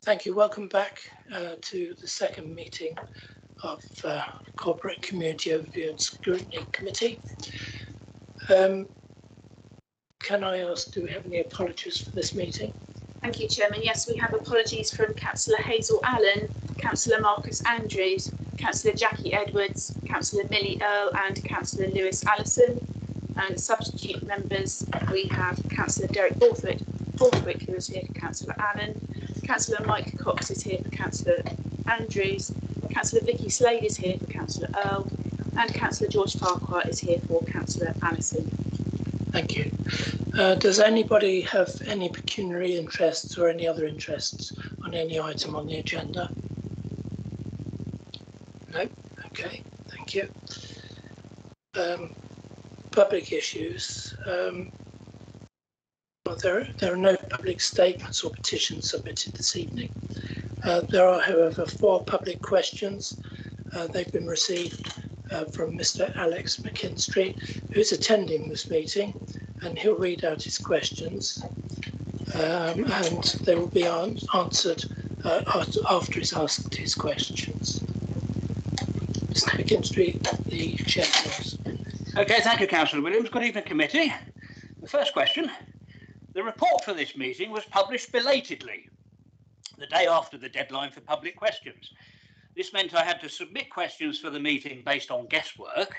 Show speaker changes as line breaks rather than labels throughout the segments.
Thank you. Welcome back to the second meeting of Corporate Community Overview and Scrutiny Committee. Can I ask, do we have any apologies for this meeting?
Thank you, Chairman. Yes, we have apologies from Councillor Hazel Allen, Councillor Marcus Andrews, Councillor Jackie Edwards, Councillor Millie Earle and Councillor Lewis Allison. And substitute members, we have Councillor Derek Borthwick, who is here for Councillor Allen. Councillor Mike Cox is here for Councillor Andrews. Councillor Vicky Slade is here for Councillor Earle. And Councillor George Farquhar is here for Councillor Allison.
Thank you. Does anybody have any pecuniary interests or any other interests on any item on the agenda? No? Okay, thank you. Public issues. Well, there are no public statements or petitions submitted this evening. There are, however, 4 public questions. They've been received from Mr. Alex McKinstry, who's attending this meeting, and he'll read out his questions, and they will be answered after he's asked his questions. Mr. McKinstry, the chair, please.
Okay, thank you, Councillor Williams. Good evening, committee. The first question. The report for this meeting was published belatedly, the day after the deadline for public questions. This meant I had to submit questions for the meeting based on guesswork,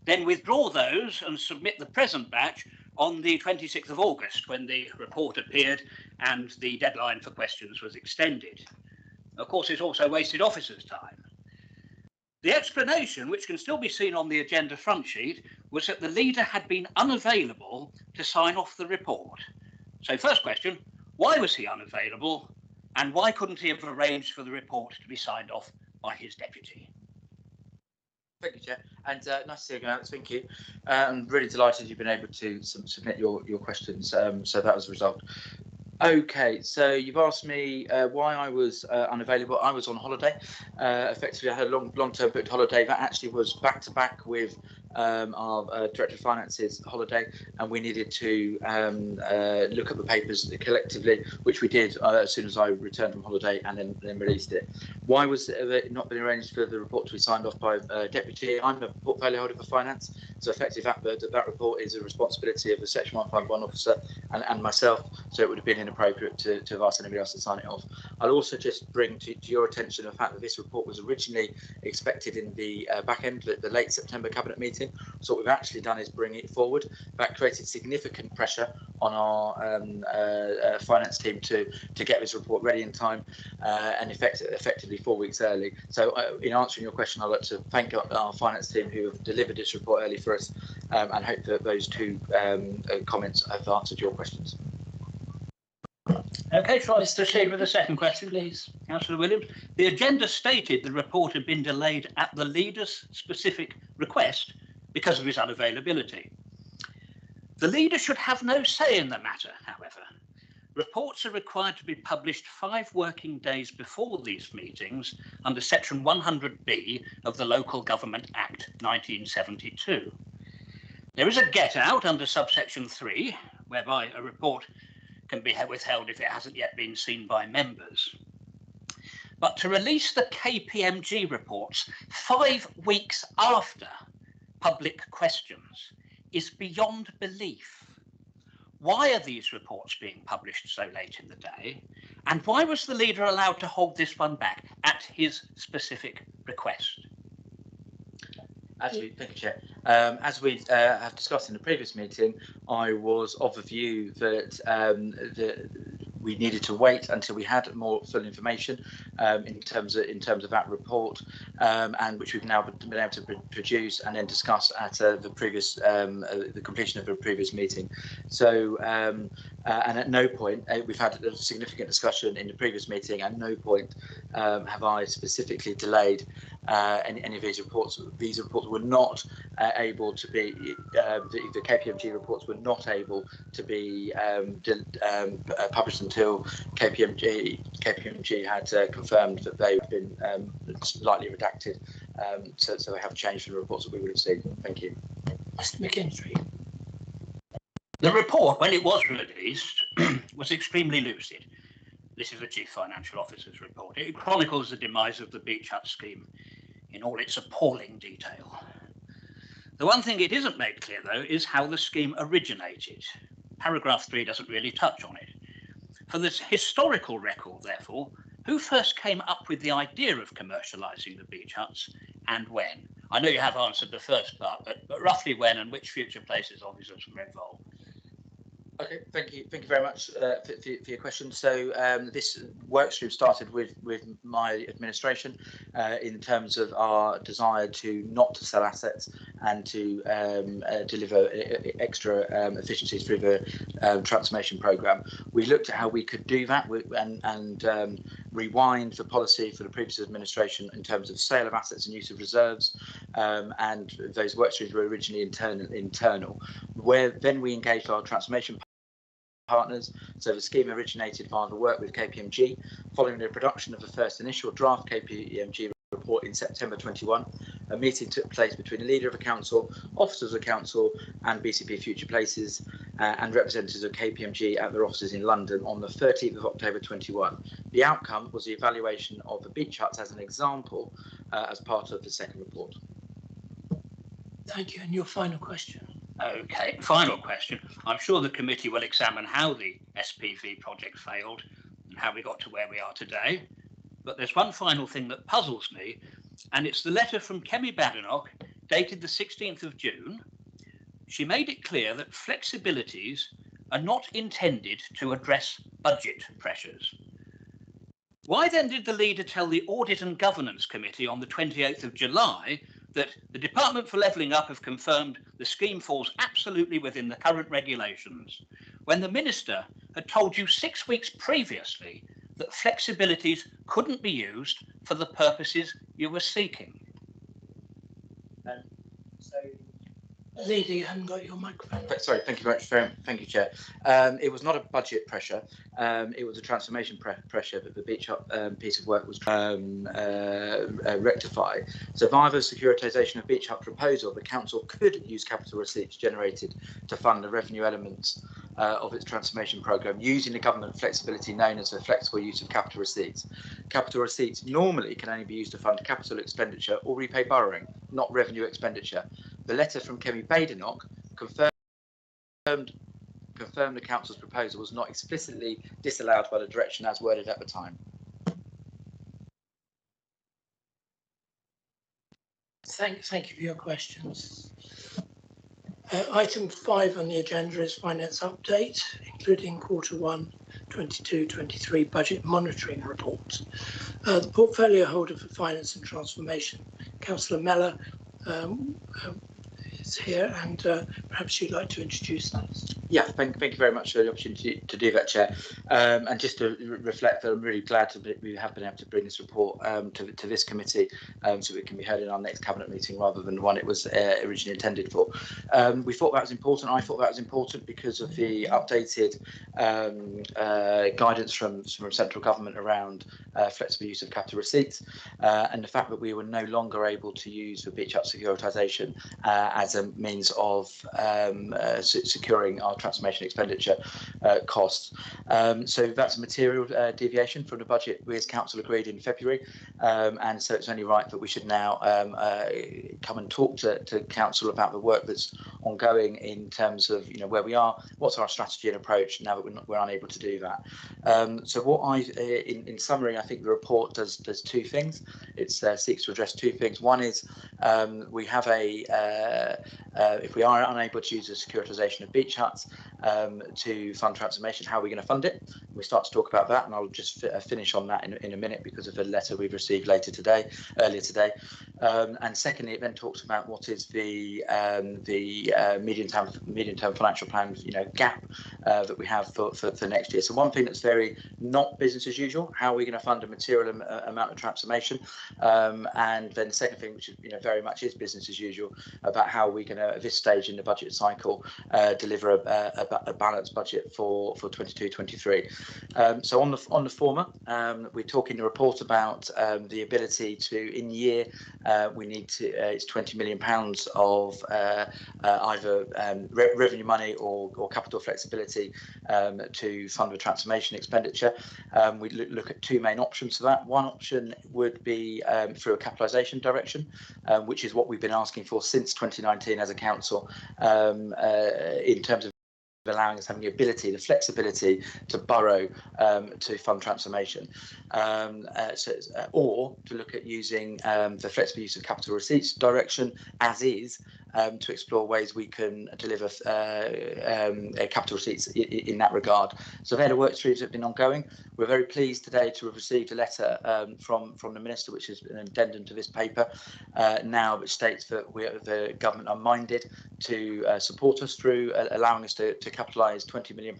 then withdraw those and submit the present batch on the 26th of August, when the report appeared and the deadline for questions was extended. Of course, it also wasted officers' time. The explanation, which can still be seen on the agenda front sheet, was that the leader had been unavailable to sign off the report. So first question, why was he unavailable, and why couldn't he have arranged for the report to be signed off by his deputy?
Thank you, Chair, and nice to see you, Alex. Thank you. I'm really delighted you've been able to submit your questions. So that was the result. Okay, so you've asked me why I was unavailable. I was on holiday. Effectively, I had a long-term booked holiday that actually was back-to-back with our Director of Finance's holiday, and we needed to look at the papers collectively, which we did as soon as I returned from holiday, and then released it. Why was it not been arranged for the report to be signed off by Deputy? I'm a portfolio holder for finance, so effectively that report is a responsibility of the Section 151 officer and myself, so it would have been inappropriate to have asked anybody else to sign it off. I'll also just bring to your attention the fact that this report was originally expected in the back end, the late September Cabinet meeting. So what we've actually done is bring it forward. That created significant pressure on our finance team to get this report ready in time, and effectively 4 weeks early. So in answering your question, I'd like to thank our finance team who have delivered this report early for us, and hope that those 2 comments have answered your questions.
Okay, shall I proceed with the second question, please, Councillor Williams? The agenda stated the report had been delayed at the leader's specific request because of his unavailability. The leader should have no say in the matter, however. Reports are required to be published 5 working days before these meetings under Section 100B of the Local Government Act 1972. There is a get-out under subsection 3, whereby a report can be withheld if it hasn't yet been seen by members. But to release the KPMG reports 5 weeks after public questions is beyond belief. Why are these reports being published so late in the day? And why was the leader allowed to hold this one back at his specific request?
Absolutely, thank you, Chair. As we have discussed in the previous meeting, I was of the view that we needed to wait until we had more full information in terms of that report, and which we've now been able to produce and then discuss at the completion of the previous meeting. So, and at no point we've had a significant discussion in the previous meeting. At no point have I specifically delayed any of these reports. These reports were not able to be, the KPMG reports were not able to be published until KPMG had confirmed that they had been slightly redacted. So they have changed from the reports that we would have seen. Thank you.
Mr. McKinstry.
The report, when it was released, was extremely lucid. This is the Chief Financial Officer's report. It chronicles the demise of the beach hut scheme in all its appalling detail. The one thing it isn't made clear, though, is how the scheme originated. Paragraph 3 doesn't really touch on it. For this historical record, therefore, who first came up with the idea of commercialising the beach huts and when? I know you have answered the first part, but roughly when and which future places officers were involved?
Okay, thank you very much for your question. So this work stream started with my administration in terms of our desire to not to sell assets and to deliver extra efficiencies through the transformation programme. We looked at how we could do that and rewind the policy for the previous administration in terms of sale of assets and use of reserves, and those work streams were originally internal. Where then we engaged our transformation partners. So the scheme originated via the work with KPMG. Following the production of the first initial draft KPMG report in September 21, a meeting took place between the leader of the council, officers of the council and BCP Future Places and representatives of KPMG at their offices in London on the 13th of October 21. The outcome was the evaluation of the beach huts as an example as part of the second report.
Thank you. And your final question.
Okay, final question. I'm sure the committee will examine how the SPV project failed and how we got to where we are today. But there's one final thing that puzzles me, and it's the letter from Kemi Badenoch, dated the 16th of June. She made it clear that flexibilities are not intended to address budget pressures. Why then did the leader tell the Audit and Governance Committee on the 28th of July that the Department for Levelling Up have confirmed the scheme falls absolutely within the current regulations, when the Minister had told you 6 weeks previously that flexibilities couldn't be used for the purposes you were seeking?
Leader, you haven't got your microphone.
Sorry, thank you very much. Thank you, Chair. It was not a budget pressure. It was a transformation pressure that the beach hut piece of work was rectify. So via the securitisation of beach hut proposal, the council could use capital receipts generated to fund the revenue elements of its transformation programme using the government flexibility known as the flexible use of capital receipts. Capital receipts normally can only be used to fund capital expenditure or repay borrowing, not revenue expenditure. The letter from Kemi Badenoch confirmed the council's proposal was not explicitly disallowed by the direction as worded at the time.
Thank you for your questions. Item 5 on the agenda is finance update, including Q1 22-23 budget monitoring report. The portfolio holder for finance and transformation, Councillor Mellor, is here, and perhaps you'd like to introduce this.
Yeah, thank you very much for the opportunity to do that, Chair. And just to reflect that I'm really glad we have been able to bring this report to this committee so it can be heard in our next Cabinet meeting rather than the one it was originally intended for. We thought that was important. I thought that was important because of the updated guidance from central government around flexible use of capital receipts and the fact that we were no longer able to use the beach hut securitisation as a means of securing our transformation expenditure costs. So that's a material deviation from the budget we as council agreed in February, and so it's only right that we should now come and talk to council about the work that's ongoing in terms of where we are, what's our strategy and approach now that we're unable to do that. So what in summary, I think the report does two things. It seeks to address two things. One is we have if we are unable to use the securitisation of beach huts to fund transformation, how are we going to fund it? We start to talk about that, and I'll just finish on that in a minute because of a letter we've received earlier today. And secondly, it then talks about what is the medium-term financial plan, gap that we have for next year. So one thing that's very not business as usual, how are we going to fund a material amount of transformation? And then the second thing, which is very much is business as usual, about how how we're going to, at this stage in the budget cycle, deliver a balanced budget for 22-23. So on the former, we talk in the report about the ability to, in year, we need to, it's £20 million of either revenue money or capital flexibility to fund the transformation expenditure. We look at two main options for that. One option would be through a capitalisation direction, which is what we've been asking for since 2019 as a council, in terms of allowing us having the ability, the flexibility to borrow to fund transformation, or to look at using the flexible use of capital receipts direction as is, to explore ways we can deliver capital receipts in that regard. So they're the work streams that have been ongoing. We're very pleased today to have received a letter from the Minister, which is an addendum to this paper now, which states that the government are minded to support us through allowing us to capitalise £20 million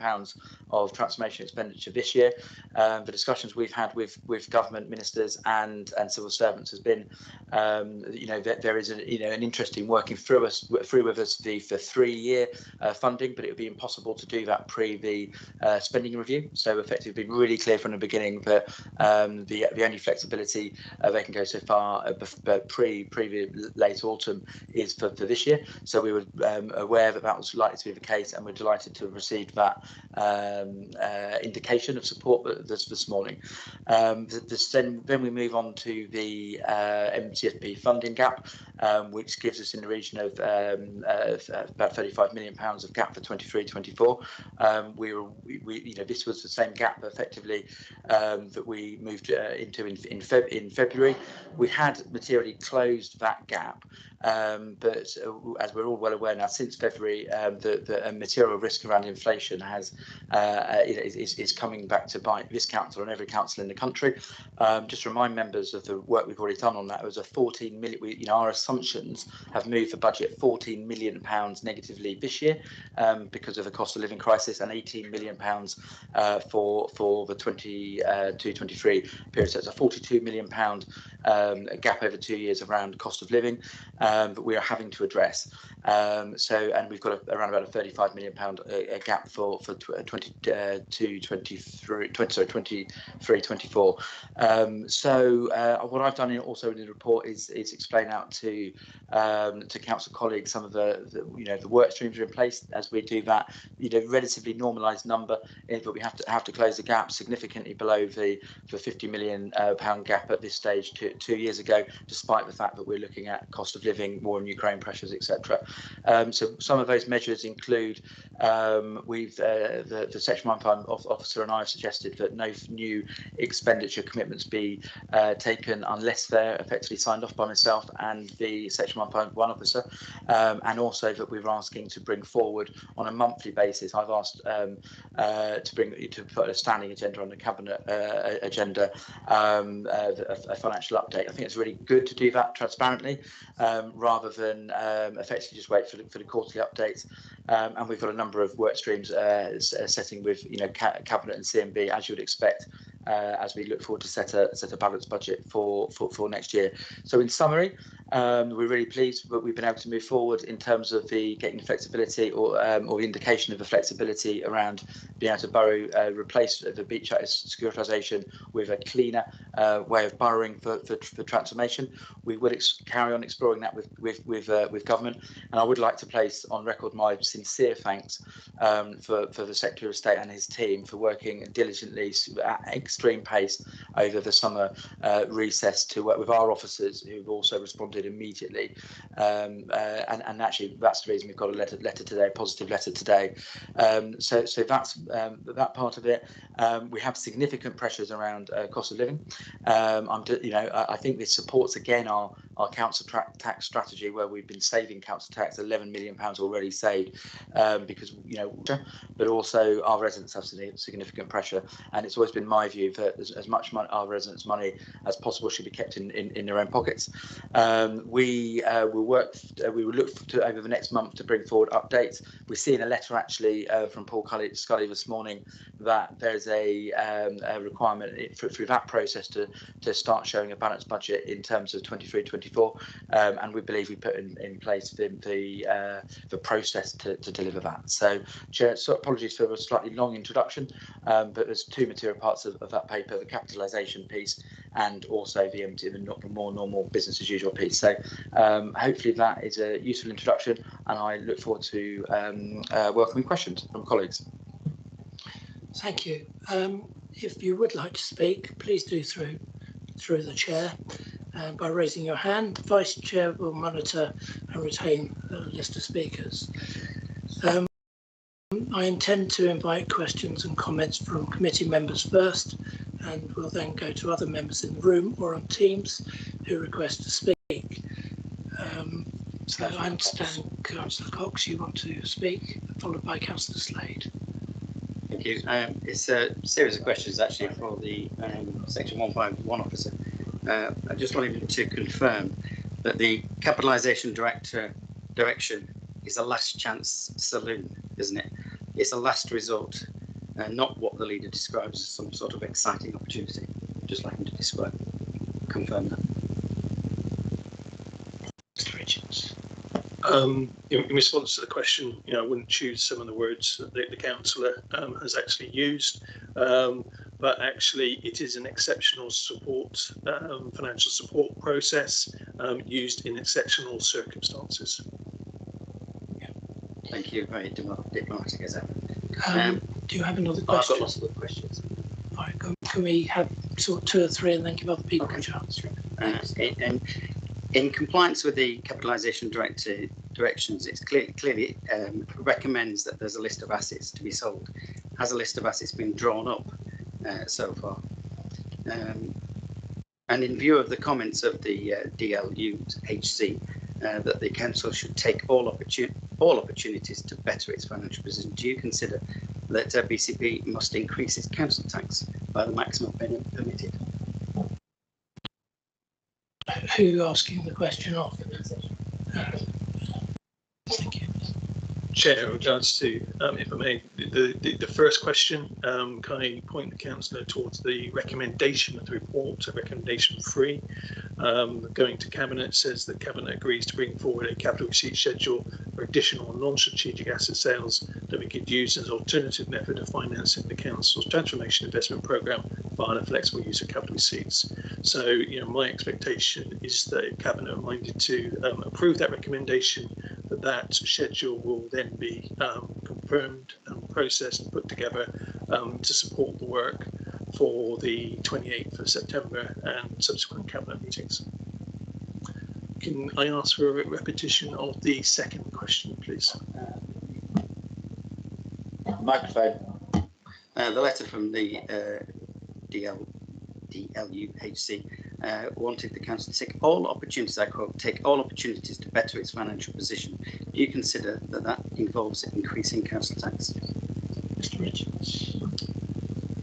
of transformation expenditure this year. The discussions we've had with government ministers and civil servants has been, that there is an interest in working through with us the 3-year funding, but it would be impossible to do that pre the spending review. So effectively, been really clear from the beginning that the only flexibility they can go so far pre the late autumn is for this year. So we were aware that was likely to be the case, and we're delighted to have received that indication of support this morning. Then we move on to the Mtfp Funding Gap, which gives us in the region of about £35 million of gap for 23-24. This was the same gap effectively that we moved into in February. We had materially closed that gap, but as we're all well aware now, since February, the material risk around inflation is coming back to bite this council and every council in the country. Just remind members of the work we've already done on that. It was a 14 million. Our assumptions have moved the budget £14 million negatively this year because of the cost of living crisis, and £18 million for the 22-23 period. So it's a £42 million gap over 2 years around cost of living that we are having to address. And we've got around about a £35 million gap for 23-24. What I've done also in the report is explain out to council colleagues some of the work streams are in place as we do that. Relatively normalised number, but we have to close the gap significantly below the £50 million gap at this stage 2 years ago, despite the fact that we're looking at cost of living, war in Ukraine pressures, etc. So some of those measures include the Section 1 officer and I have suggested that no new expenditure commitments be taken unless they're effectively signed off by myself and the Section 1.1 officer, and also that we're asking to bring forward on a monthly basis. I've asked to put a standing agenda on the cabinet agenda, a financial update. I think it's really good to do that transparently, rather than effectively just wait for the quarterly updates. And we've got a number of work streams setting with cabinet and CMB, as you would expect, as we look forward to set a balanced budget for next year. So in summary, we're really pleased that we've been able to move forward in terms of getting the flexibility or the indication of the flexibility around being able to borrow, replace the beach securitisation with a cleaner way of borrowing for transformation. We will carry on exploring that with government, and I would like to place on record my sincere thanks for the Secretary of State and his team for working diligently at extreme pace over the summer recess to work with our officers, who've also responded immediately, and actually that's the reason we've got a letter today, a positive letter today. So that's that part of it. We have significant pressures around cost of living. I think this supports again our council tax strategy, where we've been saving council tax £11 million already saved, because but also our residents have significant pressure, and it's always been my view view that as much money, our residents' money as possible should be kept in their own pockets. We will look to over the next month to bring forward updates. We've seen a letter actually from Paul Scully this morning that there's a requirement through that process to start showing a balanced budget in terms of 23-24, and we believe we put in place the process to deliver that. So, Chair, so apologies for a slightly long introduction, but there's two material parts of that paper: the capitalisation piece and also the more normal business as usual piece. So hopefully that is a useful introduction, and I look forward to welcoming questions from colleagues.
Thank you. If you would like to speak, please do through the chair by raising your hand. The Vice Chair will monitor and retain a list of speakers. I intend to invite questions and comments from committee members first, and we'll then go to other members in the room or on Teams who request to speak. So I understand, Councillor Cox, you want to speak, followed by Councillor Slade.
Thank you. It's a series of questions actually for the Section 151 officer. I just wanted to confirm that the Capitalisation direction is a last chance saloon, isn't it? It's a last resort, not what the leader describes as some sort of exciting opportunity. Just like him to confirm that.
Mr. Richards.
In response to the question, I wouldn't choose some of the words that the councillor has actually used, but actually it is an exceptional support, financial support process used in exceptional circumstances.
Thank you. Very diplomatic as ever.
Do you have another question?
I've got lots of questions.
All right, can we have sort of 2 or 3 and then give other people a chance?
In compliance with the Capitalisation directions, it's clearly recommends that there's a list of assets to be sold. Has a list of assets been drawn up so far? And in view of the comments of the DLUHC, that the council should take all opportunities to better its financial position, do you consider that BCP must increase its council tax by the maximum permitted?
Who asking the question of? Thank you.
Chair, in regards to, if I may, the first question, can I point the councillor towards the recommendation of the report, recommendation 3, going to Cabinet, says that Cabinet agrees to bring forward a capital receipt schedule for additional non-strategic asset sales that we could use as an alternative method of financing the council's transformation investment programme via the flexible use of capital receipts. So, my expectation is that Cabinet are minded to approve that recommendation, that schedule will then be confirmed and processed and put together to support the work for the 28th of September and subsequent Cabinet meetings. Can I ask for a repetition of the second question, please?
Microphone.
The letter from the DLUHC wanted the council to take all opportunities, I quote, take all opportunities to better its financial position. Do you consider that involves increasing council tax?
Mr. Richards.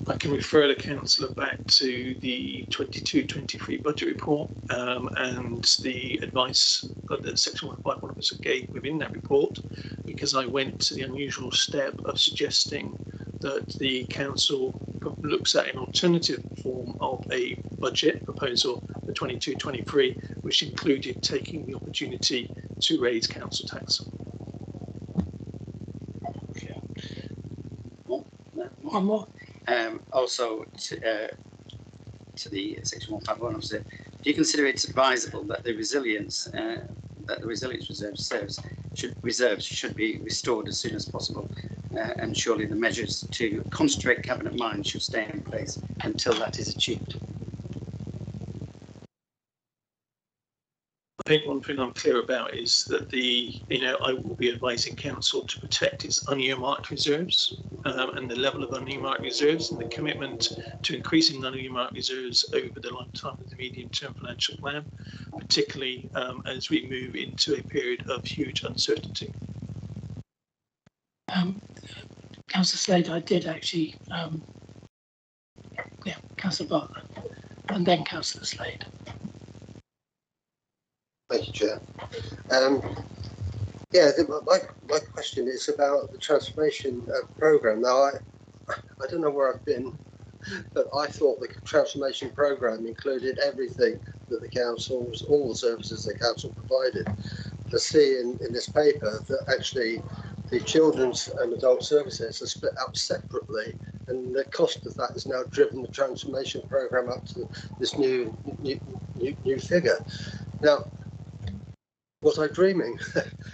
I can refer the councillor back to the 22-23 budget report and the advice that the Section 151 officer gave within that report, because I went to the unusual step of suggesting that the council looks at an alternative form of a budget proposal for 22-23, which included taking the opportunity to raise council tax.
Okay.
One more.
Also, to the Section 151 officer, do you consider it advisable that the resilience reserves should be restored as soon as possible, and surely the measures to concentrate Cabinet minds should stay in place until that is achieved?
I think one thing I'm clear about is that I will be advising council to protect its unearmarked reserves and the level of unearmarked reserves, and the commitment to increasing unearmarked reserves over the lifetime of the medium-term financial plan, particularly as we move into a period of huge uncertainty.
Councillor Slade, I did actually Councillor Bartlett, and then Councillor Slade.
Thank you, Chair. My question is about the transformation programme. Now, I don't know where I've been, but I thought the transformation programme included everything that the councils, all the services the council provided. I see in this paper that actually the children's and adult services are split up separately, and the cost of that has now driven the transformation programme up to this new figure. Now, was I dreaming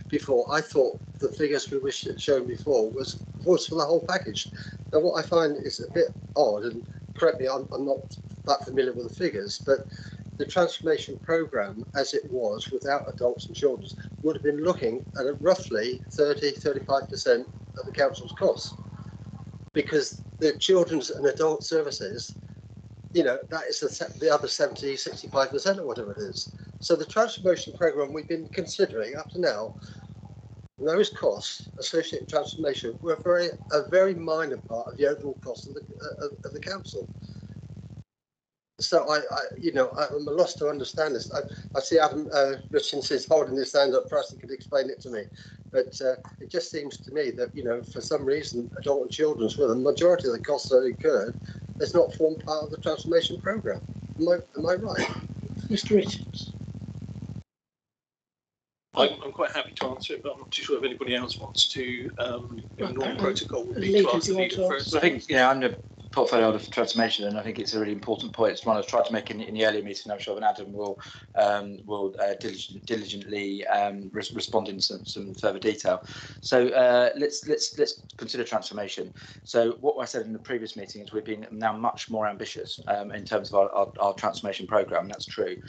before? I thought the figures we were shown before was for the whole package. Now, what I find is a bit odd, and correct me, I'm not that familiar with the figures, but the transformation programme, as it was without adults and children, would have been looking at roughly 30–35% of the council's costs, because the children's and adult services, you know, that is the other 70–65% or whatever it is. So the transformation programme we've been considering up to now, those costs associated with transformation were a very minor part of the overall cost of the council. So I'm lost to understand this. I see Adam Richards is holding his hand up. Perhaps he could explain it to me. But it just seems to me that, you know, for some reason, adult and children's, where the majority of the costs are incurred, has not formed part of the transformation programme. Am I right?
Mr. Richards.
I'm quite happy to answer it, but I'm not too sure if anybody else wants to. Normal protocol would be
Leader,
to ask the leader first.
So I think, you know, I'm the portfolio holder for transformation, and I think it's a really important point. It's one I've tried to make in the earlier meeting. I'm sure that Adam will diligently respond in some further detail. So let's consider transformation. So what I said in the previous meeting is we've been now much more ambitious in terms of our transformation programme. That's true.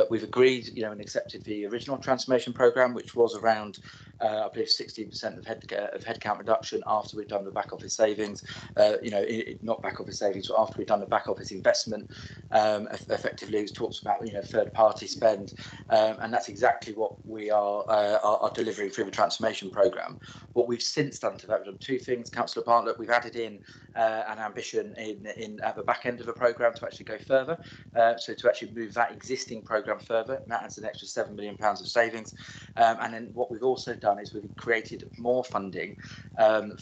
We've agreed, you know, and accepted the original transformation programme, which was around I believe 16% of headcount reduction after we've done the back office savings. Not back office savings, but after we've done the back office investment. Effectively, it talks about, you know, third party spend, and that's exactly what we are delivering through the transformation programme. What we've since done to that, we've done two things, Councillor Bartlett. We've added in an ambition in at the back end of the programme to actually go further, so to actually move that existing programme further, and that adds an extra £7 million of savings. And then what we've also done is we've created more funding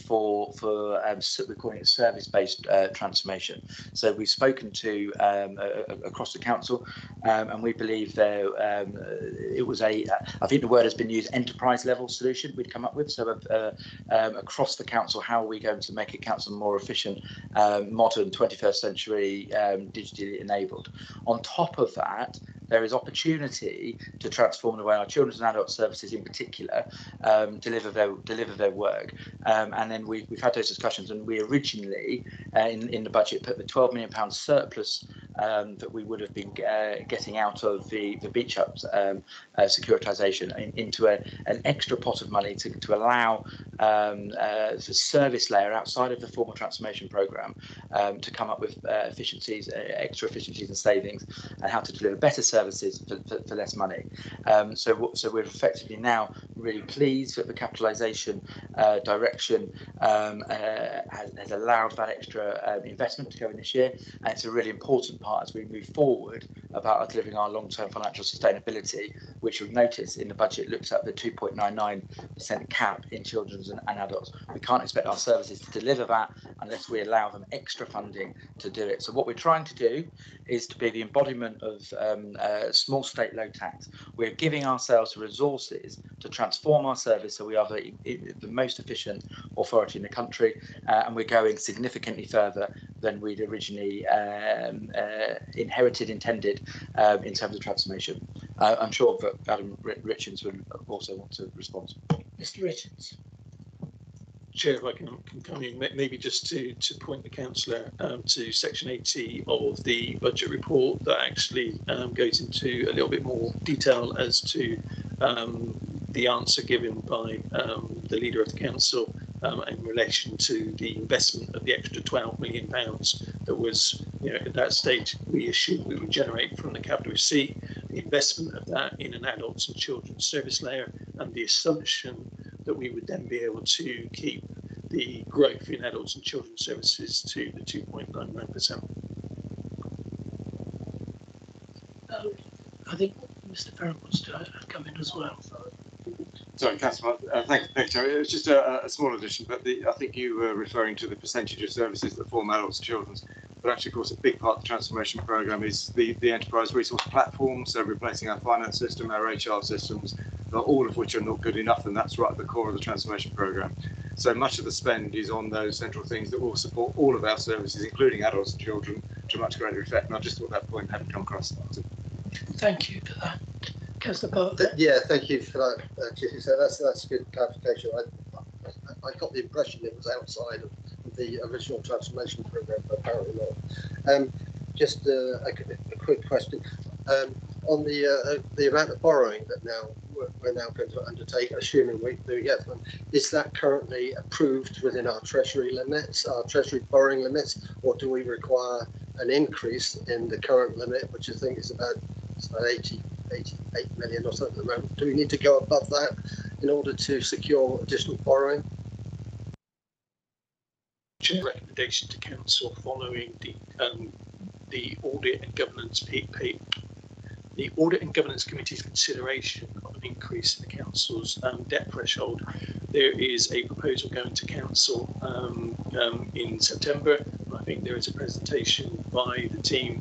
for we're calling it service-based transformation. So we've spoken to across the council, and we believe it was I think the word has been used, enterprise level solution we'd come up with. So across the council, how are we going to make a council more efficient, modern, 21st century, digitally enabled? On top of that, there is opportunity to transform the way our children's and adult services in particular deliver their work. And then we've had those discussions, and we originally in the budget put the £12 million surplus that we would have been getting out of the beach ups securitisation into an extra pot of money to allow the service layer outside of the formal transformation programme to come up with efficiencies, extra efficiencies and savings, and how to deliver better services for less money. So we're effectively now really pleased that the capitalisation direction has allowed that extra investment to go in this year, and it's a really important part as we move forward about delivering our long-term financial sustainability, which you'll notice in the budget looks at the 2.99% cap in children's and adults. We can't expect our services to deliver that unless we allow them extra funding to do it. So what we're trying to do is to be the embodiment of small state, low tax. We're giving ourselves resources to transform our service so we are the most efficient authority in the country, and we're going significantly further than we'd originally intended in terms of transformation. I'm sure that Adam Richards would also want to respond.
Mr. Richards.
Chair, if I can come in, maybe just to point the councillor to section 80 of the budget report that actually goes into a little bit more detail as to the answer given by the leader of the council in relation to the investment of the extra £12 million that was, you know, at that stage we assumed we would generate from the capital receipt, the investment of that in an adults and children's service layer, and the assumption that we would then be able to keep the growth in adults and children's services to the 2.99%.
I think Mr. Farron wants to come in as well.
Sorry, Councillor. Thank you, Chair. It was just a small addition, but I think you were referring to the percentage of services that form adults and children's. But actually, of course, a big part of the transformation programme is the enterprise resource platform, so replacing our finance system, our HR systems, all of which are not good enough, and that's right at the core of the transformation programme. So much of the spend is on those central things that will support all of our services, including adults and children, to a much greater effect. And I just thought that point hadn't come across.
Thank you for that. Councillor Bartlett.
Yeah, thank you for that, Chief. So that's a good clarification. I got the impression it was outside of the original transformation programme, but apparently not. Just a quick question on the amount of borrowing that we're now going to undertake, assuming we get them. Is that currently approved within our Treasury limits, our Treasury borrowing limits, or do we require an increase in the current limit, which I think is about 88 million or something at the moment? Do we need to go above that in order to secure additional borrowing?
Recommendation to council following the audit and governance the audit and governance committee's consideration of an increase in the council's debt threshold. There is a proposal going to council in September. I think there is a presentation by the team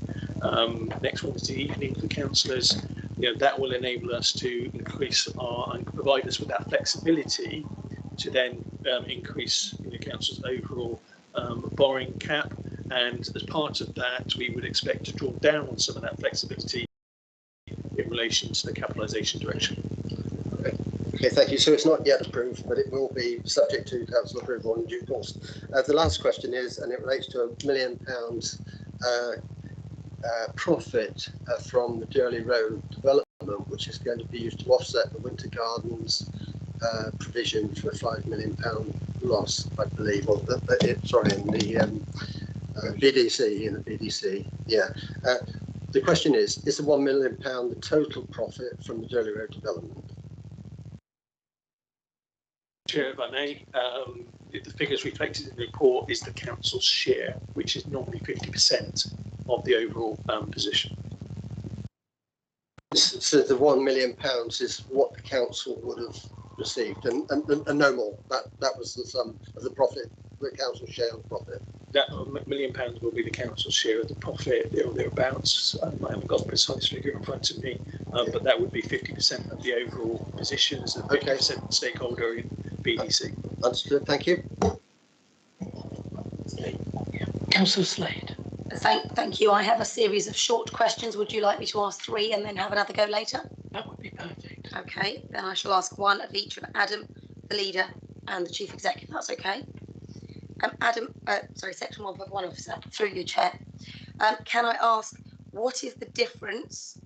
next Wednesday evening for councillors. That will enable us to increase and provide us with that flexibility to then increase the council's overall borrowing cap, and as part of that we would expect to draw down on some of that flexibility in relation to the capitalisation direction.
Okay, thank you. So it's not yet approved, but it will be subject to council approval in due course. The last question is, and it relates to £1 million profit from the Durley Road development, which is going to be used to offset the Winter Gardens provision for a £5 million loss, I believe, or in the BDC, yeah. The question is the £1 million the total profit from the Durley Road development?
Chair, if I may, the figures reflected in the report is the council's share, which is normally 50% of the overall position.
So the £1 million is what the council would have received, and no more. That was the sum of the profit, the council's share of profit.
That £1 million will be the council's share of the profit, or thereabouts. I haven't got a precise figure in front of me, but that would be 50% of the overall position as a 50% stakeholder in BDC.
Understood. Thank you.
Councillor Slade.
Thank you. I have a series of short questions. Would you like me to ask three and then have another go later?
That would be perfect.
Okay, then I shall ask one of each of Adam, the leader, and the chief executive. That's okay. Adam, Section 151 officer, through you, Chair. Can I ask, what is the difference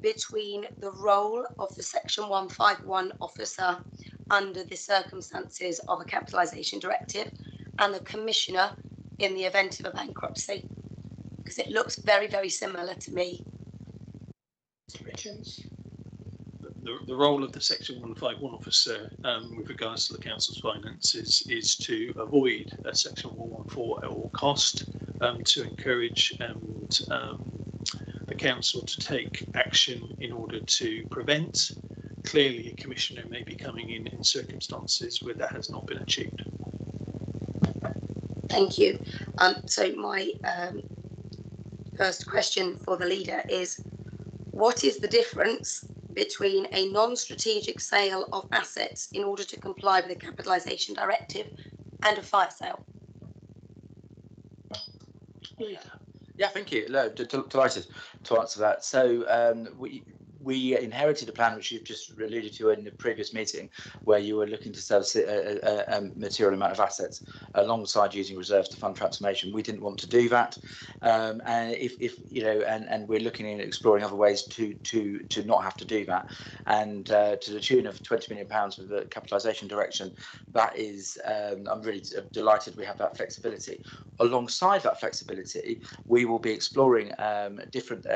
between the role of the Section 151 officer under the circumstances of a capitalisation directive and the commissioner in the event of a bankruptcy? Because it looks very, very similar to me.
Richards.
The role of the Section 151 officer with regards to the council's finances is to avoid a Section 114 at all cost, to encourage the council to take action in order to prevent. Clearly, a commissioner may be coming in circumstances where that has not been achieved.
Thank you. So my first question for the leader is, what is the difference between a non-strategic sale of assets in order to comply with the Capitalization Directive and a fire sale?
Yeah, thank you. No, delighted to answer that. So we inherited a plan which you've just alluded to in the previous meeting, where you were looking to sell a material amount of assets alongside using reserves to fund transformation. We didn't want to do that, and and we're looking at exploring other ways to not have to do that. And to the tune of £20 million with the capitalisation direction, that is, I'm really delighted we have that flexibility. Alongside that flexibility, we will be exploring different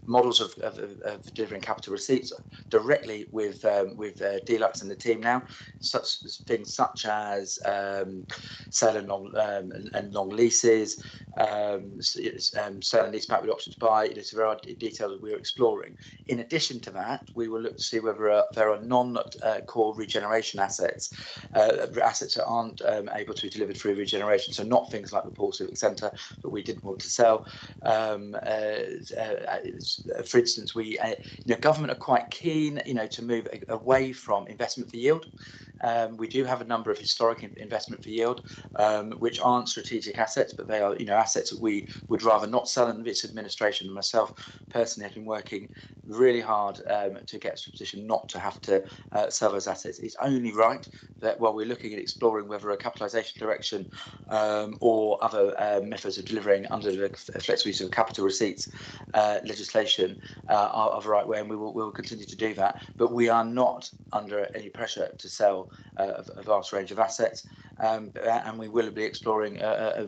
models of of delivering capital receipts directly with Delux and the team now. Such things such as sale and long leases, sale and leaseback with option to buy. There are details we're exploring. In addition to that, we will look to see whether there are non-core regeneration assets, assets that aren't able to be delivered through regeneration. So not things like the Paul Civic Centre that we didn't want to sell. For instance, government are quite keen, to move away from investment for yield. We do have a number of historic investment for yield, which aren't strategic assets, but they are, assets that we would rather not sell. And this administration and myself personally have been working really hard to get to a position not to have to sell those assets. It's only right that while we're looking at exploring whether a capitalisation direction or other methods of delivering under the flexible use of capital receipts legislation are the right way, and we will continue to do that. But we are not under any pressure to sell a vast range of assets, and we will be exploring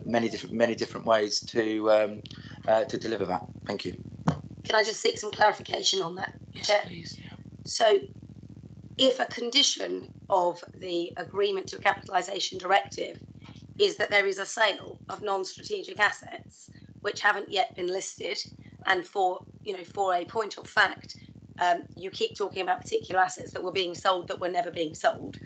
many different ways to deliver that. Thank you.
Can I just seek some clarification on that?
Yes, please. Yeah.
So, if a condition of the agreement to a capitalisation directive is that there is a sale of non-strategic assets which haven't yet been listed, and for a point of fact, you keep talking about particular assets that were being sold that were never being sold.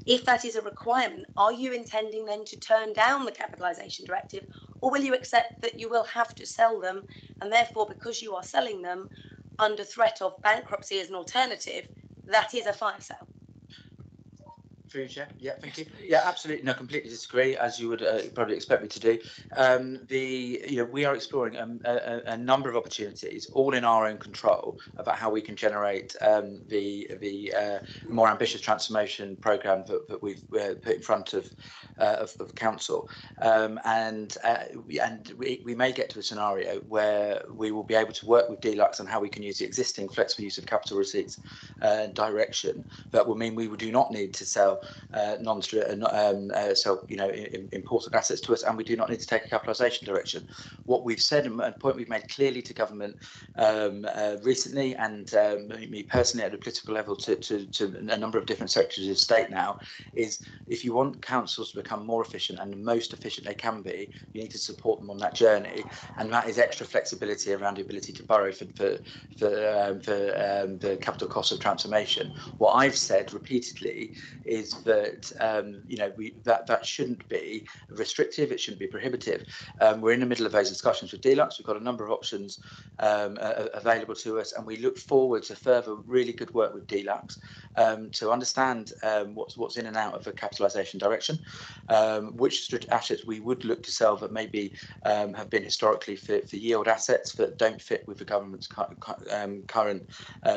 If that is a requirement, are you intending then to turn down the capitalisation directive, or will you accept that you will have to sell them, and therefore, because you are selling them under threat of bankruptcy as an alternative, that is a fire sale?
Through you, Chair. Yeah, thank you. Yeah, absolutely. No, completely disagree, as you would probably expect me to do. We are exploring a number of opportunities, all in our own control, about how we can generate the more ambitious transformation programme that we've put in front of council, and we may get to a scenario where we will be able to work with Delux on how we can use the existing flexible use of capital receipts direction. That will mean we do not need to sell important assets to us, and we do not need to take a capitalisation direction. What we've said, and a point we've made clearly to government recently, and me personally at a political level to a number of different secretaries of state now, is if you want councils to become more efficient, and the most efficient they can be, you need to support them on that journey, and that is extra flexibility around the ability to borrow for the capital costs of transformation. What I've said repeatedly is that that shouldn't be restrictive, it shouldn't be prohibitive. We're in the middle of those discussions with Delux. We've got a number of options available to us, and we look forward to further really good work with Delux to understand what's in and out of the capitalisation direction, which assets we would look to sell that maybe have been historically for yield assets that don't fit with the government's current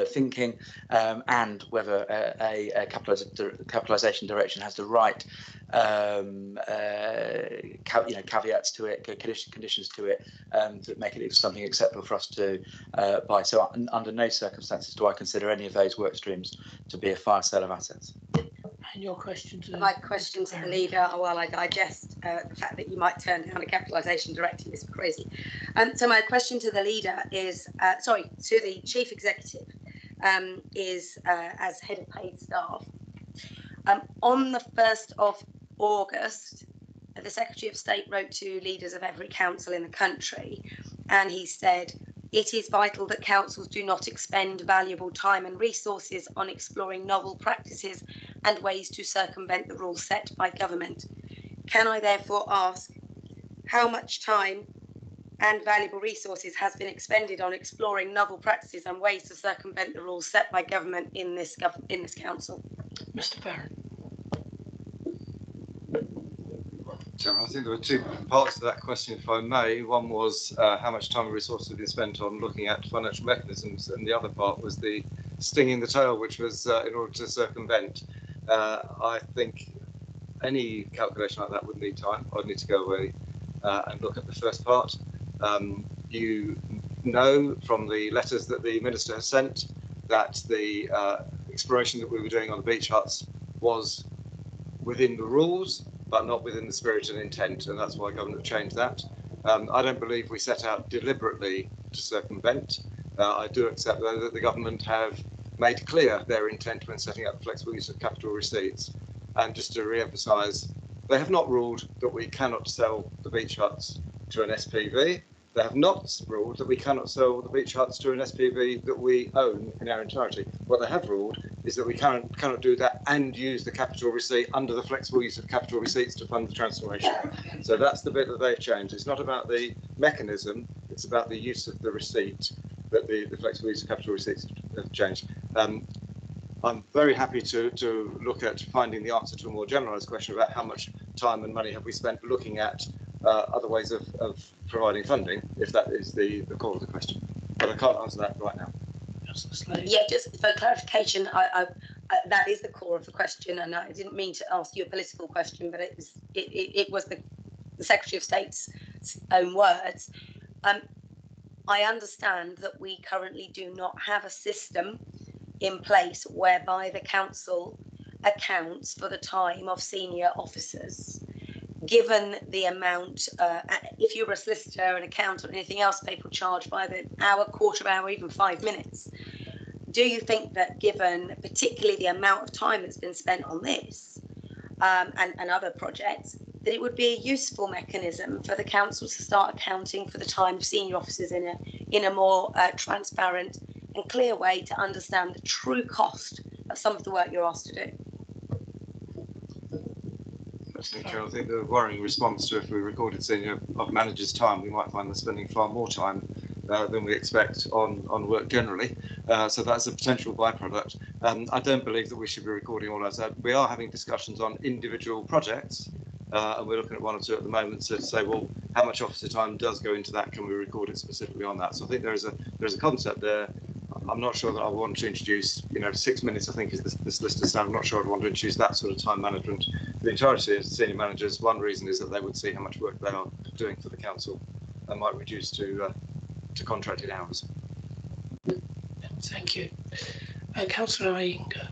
thinking, and whether a capitalisation direction has the right caveats to it, conditions to it, that make it something acceptable for us to buy. So under no circumstances do I consider any of those work streams to be a fire sale of assets.
And your question to
my question to the leader, while I digest the fact that you might turn down a capitalisation directive, is crazy. So my question to the leader is, to the chief executive, is as head of paid staff. On the 1st of August, the Secretary of State wrote to leaders of every council in the country, and he said, "It is vital that councils do not expend valuable time and resources on exploring novel practices and ways to circumvent the rules set by government." Can I therefore ask how much time and valuable resources has been expended on exploring novel practices and ways to circumvent the rules set by government in this council?
Mr. Farron.
I think there were two parts to that question, if I may. One was how much time and resources have been spent on looking at financial mechanisms, and the other part was the sting in the tail, which was in order to circumvent. I think any calculation like that would need time. I'd need to go away and look at the first part. You know from the letters that the Minister has sent that the exploration that we were doing on the beach huts was within the rules, but not within the spirit and intent, and that's why government changed that. I don't believe we set out deliberately to circumvent. I do accept though that the government have made clear their intent when setting up the flexible use of capital receipts. And just to re-emphasise, they have not ruled that we cannot sell the beach huts to an SPV. They have not ruled that we cannot sell the beach huts to an SPV that we own in our entirety. What they have ruled is that we cannot do that and use the capital receipt under the flexible use of capital receipts to fund the transformation. So that's the bit that they've changed. It's not about the mechanism, it's about the use of the receipt that the flexible use of capital receipts have changed. I'm very happy to look at finding the answer to a more generalised question about how much time and money have we spent looking at other ways of providing funding, if that is the core of the question. But I can't answer that right now.
Yeah, just for clarification, that is the core of the question, and I didn't mean to ask you a political question, but it was the Secretary of State's own words. I understand that we currently do not have a system in place whereby the council accounts for the time of senior officers. Given the amount, if you're a solicitor, an accountant, or anything else, people charge by the hour, quarter of an hour, even 5 minutes. Do you think that given particularly the amount of time that's been spent on this and other projects, that it would be a useful mechanism for the council to start accounting for the time of senior officers in a more transparent and clear way to understand the true cost of some of the work you're asked to do?
I think the worrying response to if we recorded senior managers' time, we might find them spending far more time than we expect on work generally. So that's a potential byproduct. I don't believe that we should be recording all that. We are having discussions on individual projects, and we're looking at one or two at the moment to say, well, how much officer time does go into that? Can we record it specifically on that? So I think there's a concept there. I'm not sure that I want to introduce, 6 minutes, I think, is this list of standard. I'm not sure I'd want to introduce that sort of time management. The entirety of senior managers, one reason is that they would see how much work they are doing for the council and might reduce to contracted hours.
Thank you. Councillor Iyengar.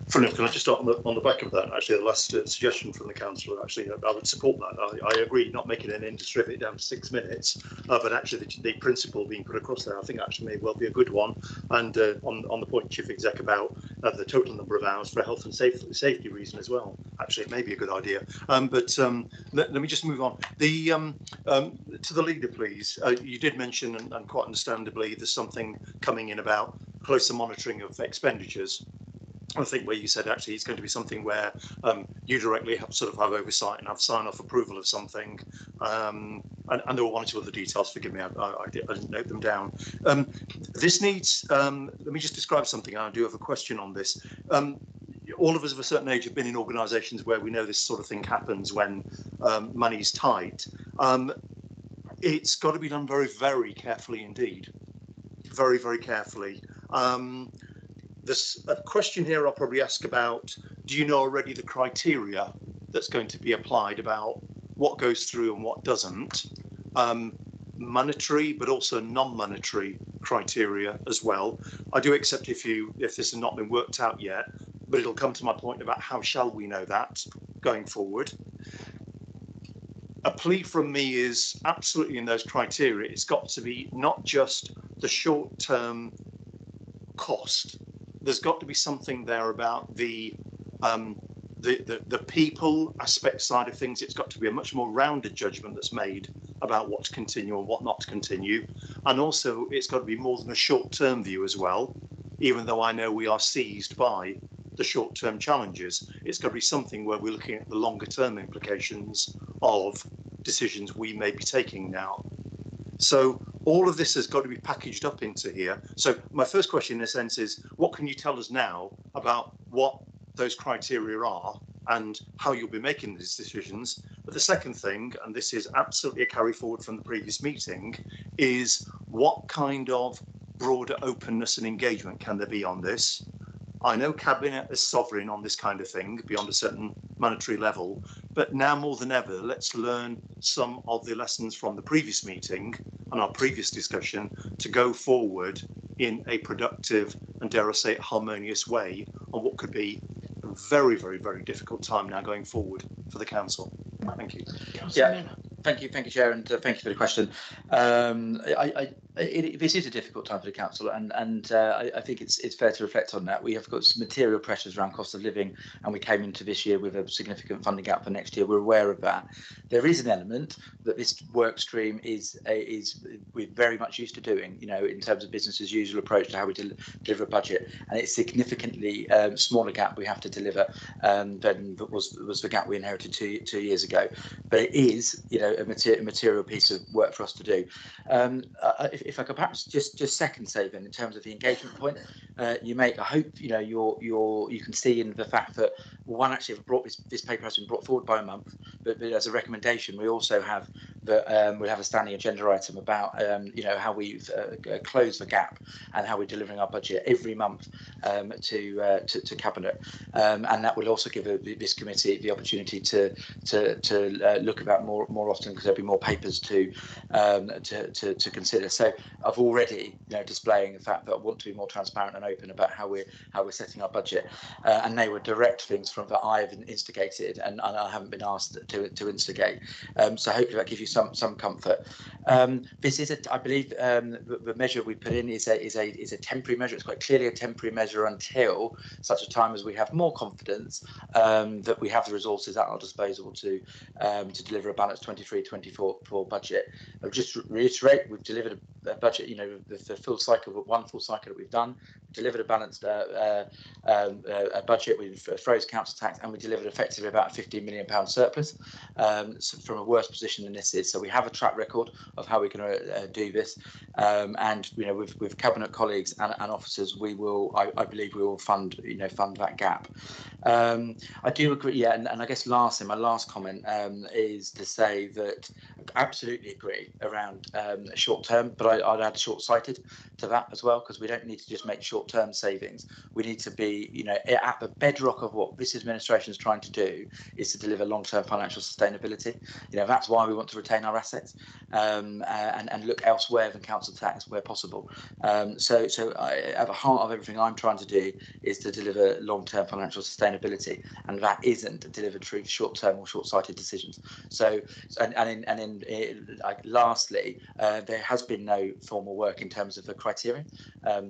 Brilliant. Can I just start on the back of that? Actually, the last suggestion from the councillor, actually, I would support that. I agree, not making an industry of it down to 6 minutes, but actually the principle being put across there, I think actually may well be a good one. And on the point, Chief Exec, about the total number of hours for a health and safety reason as well, actually, it may be a good idea. But let me just move on. To the leader, please. You did mention, and quite understandably, there's something coming in about closer monitoring of expenditures. I think where you said actually it's going to be something where you directly have oversight and have sign-off approval of something, and there were one or two other details. Forgive me, I didn't note them down. This needs. Let me just describe something. I do have a question on this. All of us of a certain age have been in organisations where we know this sort of thing happens when money's tight. It's got to be done very, very carefully indeed. Very, very carefully. There's a question here I'll probably ask about, do you know already the criteria that's going to be applied about what goes through and what doesn't? Monetary, but also non-monetary criteria as well. I do accept if this has not been worked out yet, but it'll come to my point about how shall we know that going forward. A plea from me is absolutely in those criteria, it's got to be not just the short-term cost. There's got to be something there about the people aspect side of things. It's got to be a much more rounded judgment that's made about what to continue and what not to continue. And also it's got to be more than a short-term view as well, even though I know we are seized by the short-term challenges. It's got to be something where we're looking at the longer-term implications of decisions we may be taking now. So all of this has got to be packaged up into here. So my first question in a sense is, what can you tell us now about what those criteria are and how you'll be making these decisions? But the second thing, and this is absolutely a carry forward from the previous meeting, is what kind of broader openness and engagement can there be on this? I know Cabinet is sovereign on this kind of thing beyond a certain monetary level, but now more than ever, let's learn some of the lessons from the previous meeting and our previous discussion to go forward in a productive and, dare I say it, harmonious way on what could be a very, very, very difficult time now going forward for the council. Thank you.
Yeah, thank you, Chair, and thank you for the question. This is a difficult time for the council, and I think it's fair to reflect on that. We have got some material pressures around cost of living, and we came into this year with a significant funding gap for next year. We're aware of that. There is an element that this work stream is we're very much used to doing, you know, in terms of business as usual approach to how we deliver a budget, and it's significantly smaller gap we have to deliver than was the gap we inherited two years ago. But it is, you know, a material piece of work for us to do. If I could perhaps just second say then, in terms of the engagement point you make, I hope, you know, you can see in the fact that one, actually have brought this paper has been brought forward by a month, but as a recommendation we also have that we'll have a standing agenda item about you know, how we've closed the gap and how we're delivering our budget every month to cabinet, and that will also give this committee the opportunity to look about more often, because there'll be more papers to consider. So I've already, you know, displaying the fact that I want to be more transparent and open about how we're setting our budget, and they were direct things from that I've instigated, and I haven't been asked to instigate. So hopefully that gives you some comfort. This is I believe the measure we put in is a temporary measure. It's quite clearly a temporary measure until such a time as we have more confidence that we have the resources at our disposal to deliver a balanced 23-24 budget. I'll just reiterate, we've delivered a budget, you know, the full cycle, one full cycle that we've done, delivered a balanced a budget. We've froze council tax, and we delivered effectively about a £15 million surplus, so from a worse position than this is. So we have a track record of how we're going to do this, and, you know, with cabinet colleagues and officers, we will, I believe we will fund that gap. I do agree, yeah, and I guess lastly, my last comment is to say that I absolutely agree around short term, but I'd add short-sighted to that as well, because we don't need to just make short-term savings. We need to be, you know, at the bedrock of what this administration is trying to do is to deliver long-term financial sustainability. You know, that's why we want to retain our assets and look elsewhere than council tax where possible. So at the heart of everything I'm trying to do is to deliver long-term financial sustainability, and that isn't delivered through short-term or short-sighted decisions. So, lastly, there has been no formal work in terms of the criteria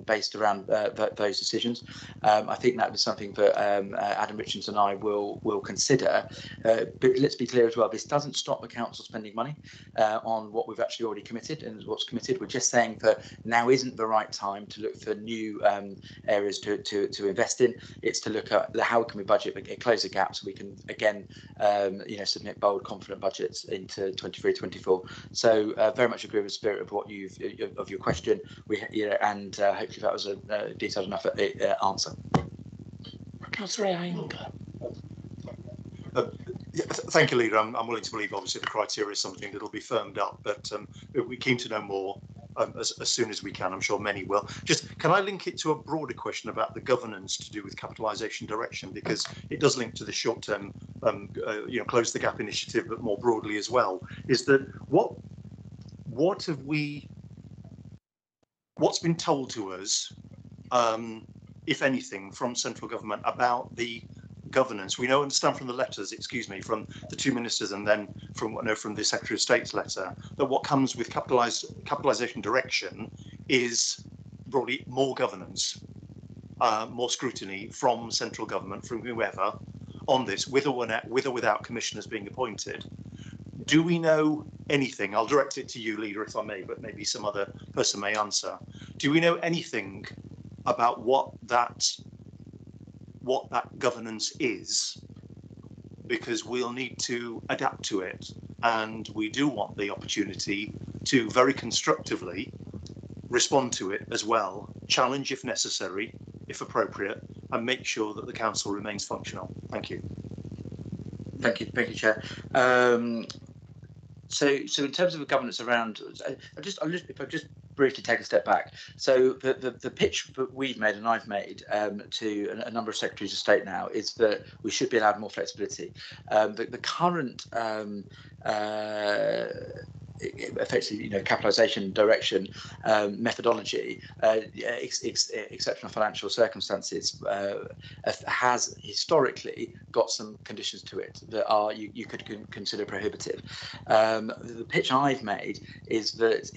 based around those decisions. I think that was something that Adam Richards and I will consider. But let's be clear as well, this doesn't stop the council spending money on what we've actually already committed and what's committed. We're just saying that now isn't the right time to look for new areas to invest in. It's to look at how can we budget, close the gap, so we can again you know, submit bold, confident budgets into 23-24. So very much agree with the spirit of what of your question. You know, and hopefully that was a detailed enough answer.
Councillor Anger.
Yeah, thank you, Leader. I'm willing to believe, obviously, the criteria is something that will be firmed up, but we're keen to know more as soon as we can. I'm sure many will. Just, can I link it to a broader question about the governance to do with capitalisation direction, because it does link to the short-term, you know, close the gap initiative, but more broadly as well. Is that what's been told to us, if anything, from central government about the governance? We understand from the letters, from the two ministers, and then from the Secretary of State's letter, that what comes with capitalisation direction is broadly more governance, more scrutiny from central government, from whoever, on this, with or without commissioners being appointed. Do we know anything? I'll direct it to you, Leader, if I may, but maybe some other person may answer. Do we know anything about what that governance is? Because we'll need to adapt to it, and we do want the opportunity to very constructively respond to it as well, challenge if necessary, if appropriate, and make sure that the council remains functional. Thank you.
Thank you, Chair. So in terms of the governance around, I'll just briefly take a step back. So the pitch that we've made and I've made to a number of secretaries of state now is that we should be allowed more flexibility. The current effectively, capitalisation direction methodology, exceptional financial circumstances has historically got some conditions to it that are you could consider prohibitive. The pitch I've made is that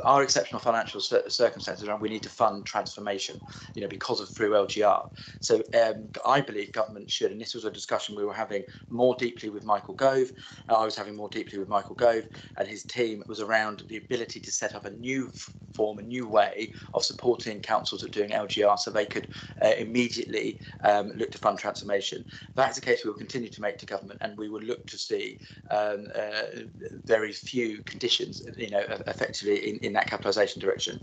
our exceptional financial circumstances around we need to fund transformation, because of through LGR. So I believe government should, and this was a discussion we were having more deeply with Michael Gove. I was having more deeply with Michael Gove and his team. It was around the ability to set up a new form, a new way of supporting councils of doing LGR so they could immediately look to fund transformation. That's the case we will continue to make to government, and we will look to see very few conditions, effectively in that capitalisation direction.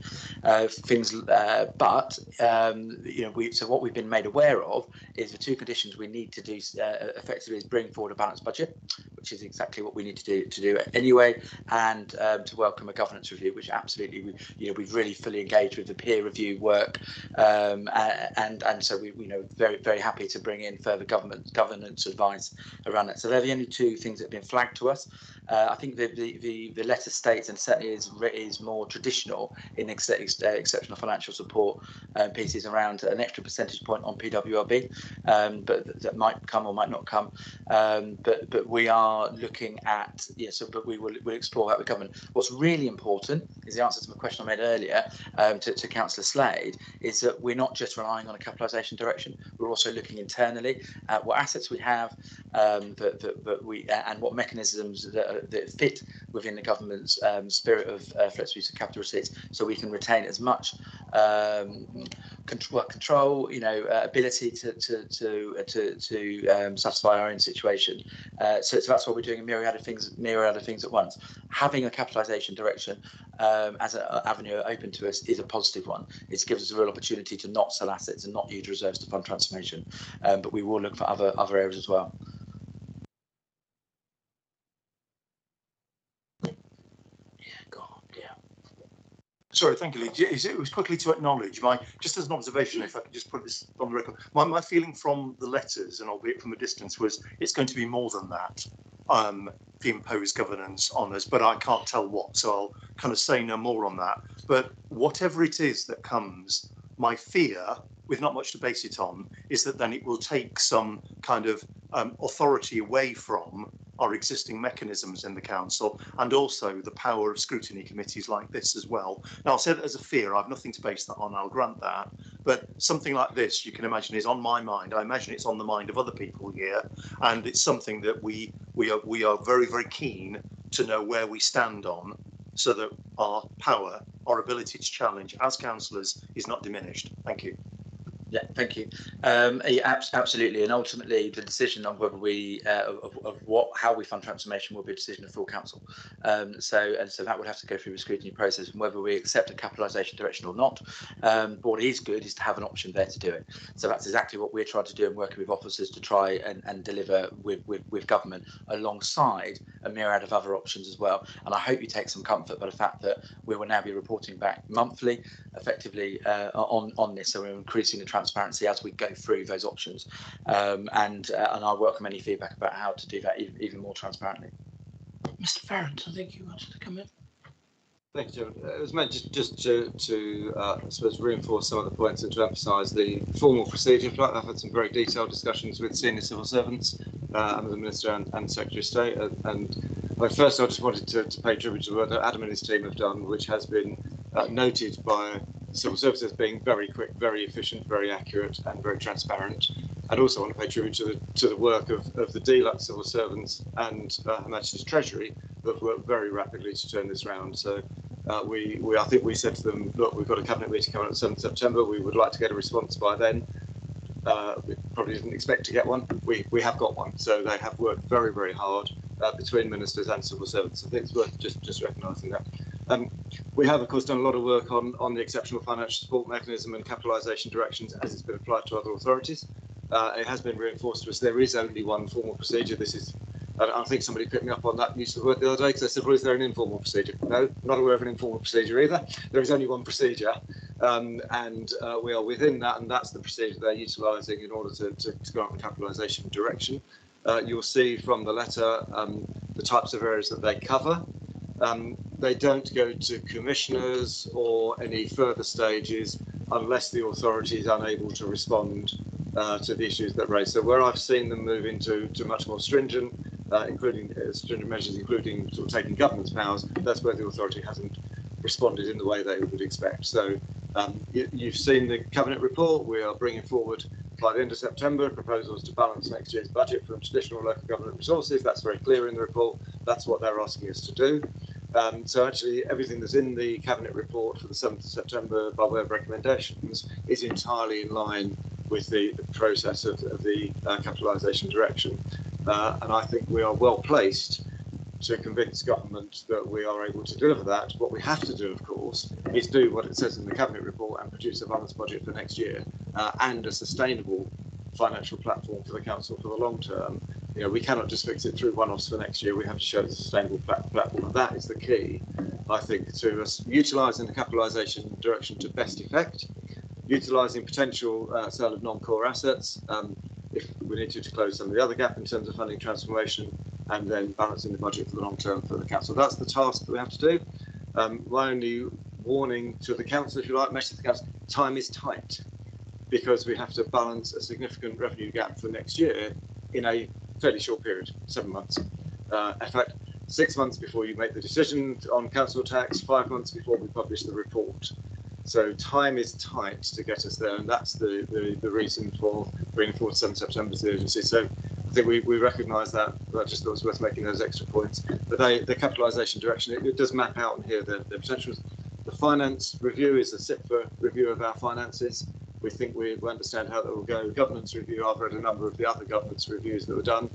So what we've been made aware of is the two conditions we need to do effectively is bring forward a balanced budget, which is exactly what we need to do anyway, and to welcome a governance review, which absolutely we've really fully engaged with the peer review work, and so we very, very happy to bring in further governance advice around that. So they're the only two things that have been flagged to us. I think the letter states, and certainly is more traditional in exceptional financial support pieces around an extra percentage point on PWRB, but that might come or might not come. But we are looking at but we'll explore that with government. What's really important is the answer to my question I made earlier to Councillor Slade, is that we're not just relying on a capitalisation direction. We're also looking internally at what assets we have, that we and what mechanisms that fit within the government's spirit of flexible use of capital receipts, so we can retain as much control, ability to satisfy our own situation. So that's why we're doing a myriad of things at once. Having a capitalisation direction as an avenue open to us is a positive one. It gives us a real opportunity to not sell assets and not use reserves to fund transformation. But we will look for other areas as well.
Sorry, thank you, Lee. It was quickly to acknowledge just as an observation, if I could just put this on the record, my feeling from the letters, and albeit from a distance, was it's going to be more than that, the imposed governance on us, but I can't tell what, so I'll kind of say no more on that. But whatever it is that comes, my fear, with not much to base it on, is that then it will take some kind of authority away from our existing mechanisms in the council, and also the power of scrutiny committees like this as well. Now, I'll say that as a fear. I've nothing to base that on, I'll grant that, but something like this, you can imagine, is on my mind. I imagine it's on the mind of other people here, and it's something that we are very, very keen to know where we stand on, so that our power, our ability to challenge as councillors is not diminished. Thank you.
Yeah, thank you. Absolutely, and ultimately, the decision on whether we how we fund transformation will be a decision of full council. So that would have to go through the scrutiny process, and whether we accept a capitalisation direction or not. What is good is to have an option there to do it. So that's exactly what we're trying to do, and working with officers to try and deliver with government alongside a myriad of other options as well. And I hope you take some comfort by the fact that we will now be reporting back monthly, effectively on this. So we're increasing the transparency as we go through those options, and I welcome any feedback about how to do that even more transparently.
Mr. Farrant, I think you wanted to come in.
Thank you, Chairman. It was meant just to I suppose reinforce some of the points and to emphasise the formal procedure. I've had some very detailed discussions with senior civil servants and the Minister and Secretary of State. First, I just wanted to pay tribute to the work that Adam and his team have done, which has been noted by civil services being very quick, very efficient, very accurate, and very transparent. And also want to pay tribute to the work of the DLUX civil servants and Her Majesty's Treasury, who have worked very rapidly to turn this round. So I think we said to them, look, we've got a cabinet meeting coming on 7th September. We would like to get a response by then. We probably didn't expect to get one. We have got one. So they have worked very, very hard between ministers and civil servants. I think it's worth just recognising that. We have, of course, done a lot of work on the exceptional financial support mechanism and capitalisation directions as it's been applied to other authorities. It has been reinforced to us there is only one formal procedure. This is, I think somebody picked me up on that use of the word the other day, because I said, well, is there an informal procedure? No, not aware of an informal procedure either. There is only one procedure, and we are within that, and that's the procedure they're utilising in order to grant the capitalisation direction. You'll see from the letter the types of areas that they cover. They don't go to commissioners or any further stages unless the authority is unable to respond to the issues that raise. So where I've seen them move into much more stringent, stringent measures, including sort of taking government's powers, that's where the authority hasn't responded in the way they would expect. So you've seen the Cabinet report. We are bringing forward by the end of September proposals to balance next year's budget from traditional local government resources. That's very clear in the report. That's what they're asking us to do. So actually everything that's in the Cabinet report for the 7th of September by way of recommendations is entirely in line with the process of the capitalisation direction. And I think we are well placed to convince government that we are able to deliver that. What we have to do, of course, is do what it says in the Cabinet report and produce a balanced budget for next year and a sustainable financial platform for the Council for the long term. You know, we cannot just fix it through one-offs for next year. We have to show the sustainable platform, and that is the key, I think, to us utilising the capitalisation direction to best effect, utilising potential sale of non-core assets, if we need to close some of the other gap in terms of funding transformation, and then balancing the budget for the long term for the Council. That's the task that we have to do. My only warning to the Council, if you like, message to the Council, time is tight, because we have to balance a significant revenue gap for next year in a fairly short period, 7 months. In fact, 6 months before you make the decision on council tax, 5 months before we publish the report. So time is tight to get us there, and that's the reason for bringing forward 7 September as the urgency. So I think we recognise that, but I just thought it was worth making those extra points. But the capitalisation direction, it does map out in here the potentials. The finance review is a SIPFA review of our finances. We think we understand how that will go. Governance review, I've read a number of the other governance reviews that were done.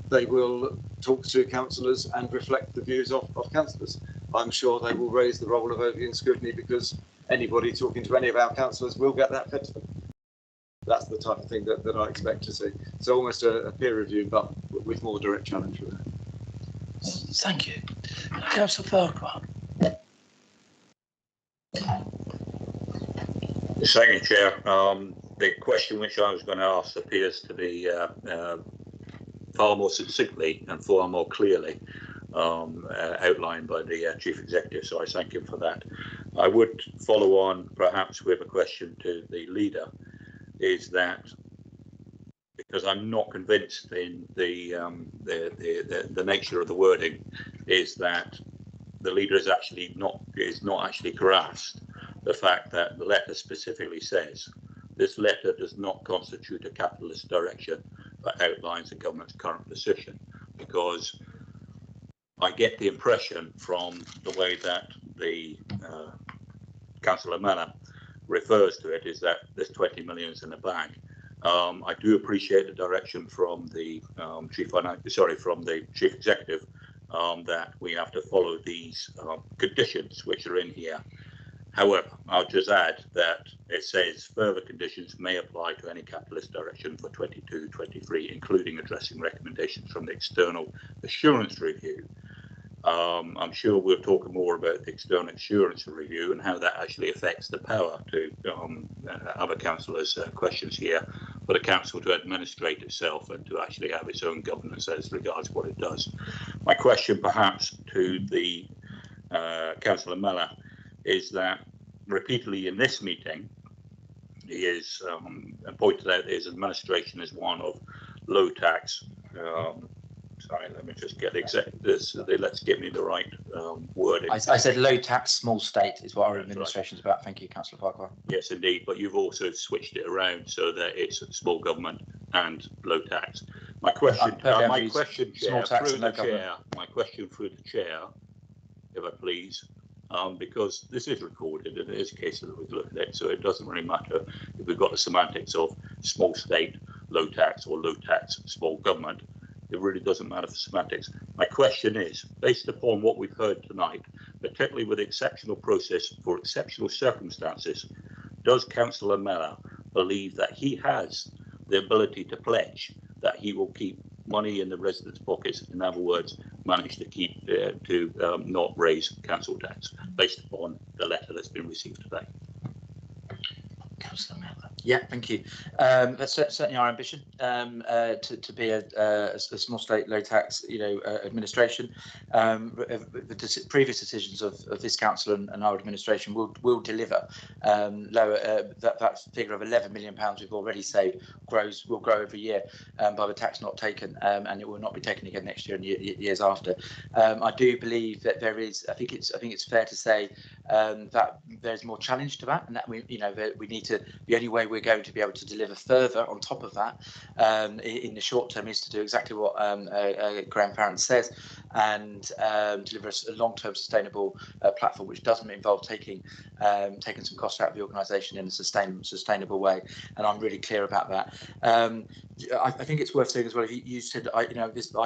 They will talk to councillors and reflect the views of councillors. I'm sure they will raise the role of overviewing scrutiny, because anybody talking to any of our councillors will get that fed to them. That's the type of thing that I expect to see. So almost a peer review, but with more direct challenge with it.
Thank you. Councillor Farquhar.
Thank you, Chair. The question which I was going to ask appears to be far more succinctly and far more clearly outlined by the Chief Executive, so I thank him for that. I would follow on perhaps with a question to the leader, is that, because I'm not convinced in the nature of the wording, is that the leader is not actually grasped the fact that the letter specifically says this letter does not constitute a capitalist direction but outlines the government's current position, because I get the impression from the way that the Councillor Mellor refers to it is that there's 20 million in the bag. I do appreciate the direction from the from the Chief Executive that we have to follow these conditions which are in here. However, I'll just add that it says further conditions may apply to any capitalist direction for 22-23, including addressing recommendations from the External Assurance Review. I'm sure we'll talk more about the External Assurance Review and how that actually affects the power to other councillors' questions here, for the council to administrate itself and to actually have its own governance as regards what it does. My question perhaps to the Councillor Mellor is that repeatedly in this meeting he is pointed out his administration is one of low tax. Sorry, let me just get this. Let's give me the right wording.
I said low tax, small state is what our administration is about. Thank you, Councillor Farquhar.
Yes, indeed, but you've also switched it around so that it's small government and low tax. My question, my question, Chair, through the Chair, my question through the Chair, if I please, because this is recorded and it is a case that we've looked at it, so it doesn't really matter if we've got the semantics of small state, low tax, or low tax, small government. It really doesn't matter for semantics. My question is, based upon what we've heard tonight, particularly with the exceptional process for exceptional circumstances, does Councillor Mellor believe that he has the ability to pledge that he will keep money in the residents' pockets, in other words, manage to keep not raise council tax, based upon the letter that's been received today?
Councillor Miller.
Yeah, thank you. That's certainly our ambition to be a small state, low tax, administration. The previous decisions of this council and our administration will deliver lower. That figure of £11 million we've already saved will grow every year by the tax not taken, and it will not be taken again next year and years after. I do believe that there is. I think it's fair to say that there's more challenge to that, and that we need to. The only way we're going to be able to deliver further on top of that in the short term is to do exactly what Graham Farrant says, and deliver a long-term sustainable platform, which doesn't involve taking some costs out of the organisation in a sustainable way. And I'm really clear about that. I think it's worth saying as well. If you said, I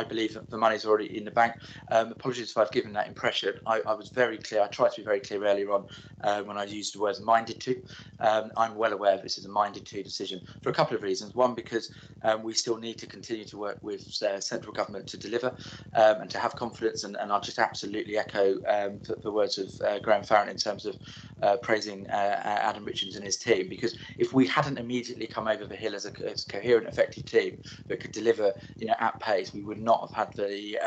believe that the money's already in the bank. Apologies if I've given that impression. I was very clear. I tried to be very clear earlier on when I used the words minded to. I'm well aware this is a minded to decision for a couple of reasons. One, because we still need to continue to work with central government to deliver and to have confidence. And I'll just absolutely echo the words of Graham Farrant in terms of praising Adam Richards and his team, because if we hadn't immediately come over the hill as a coherent, effective team that could deliver, at pace, we would not have had the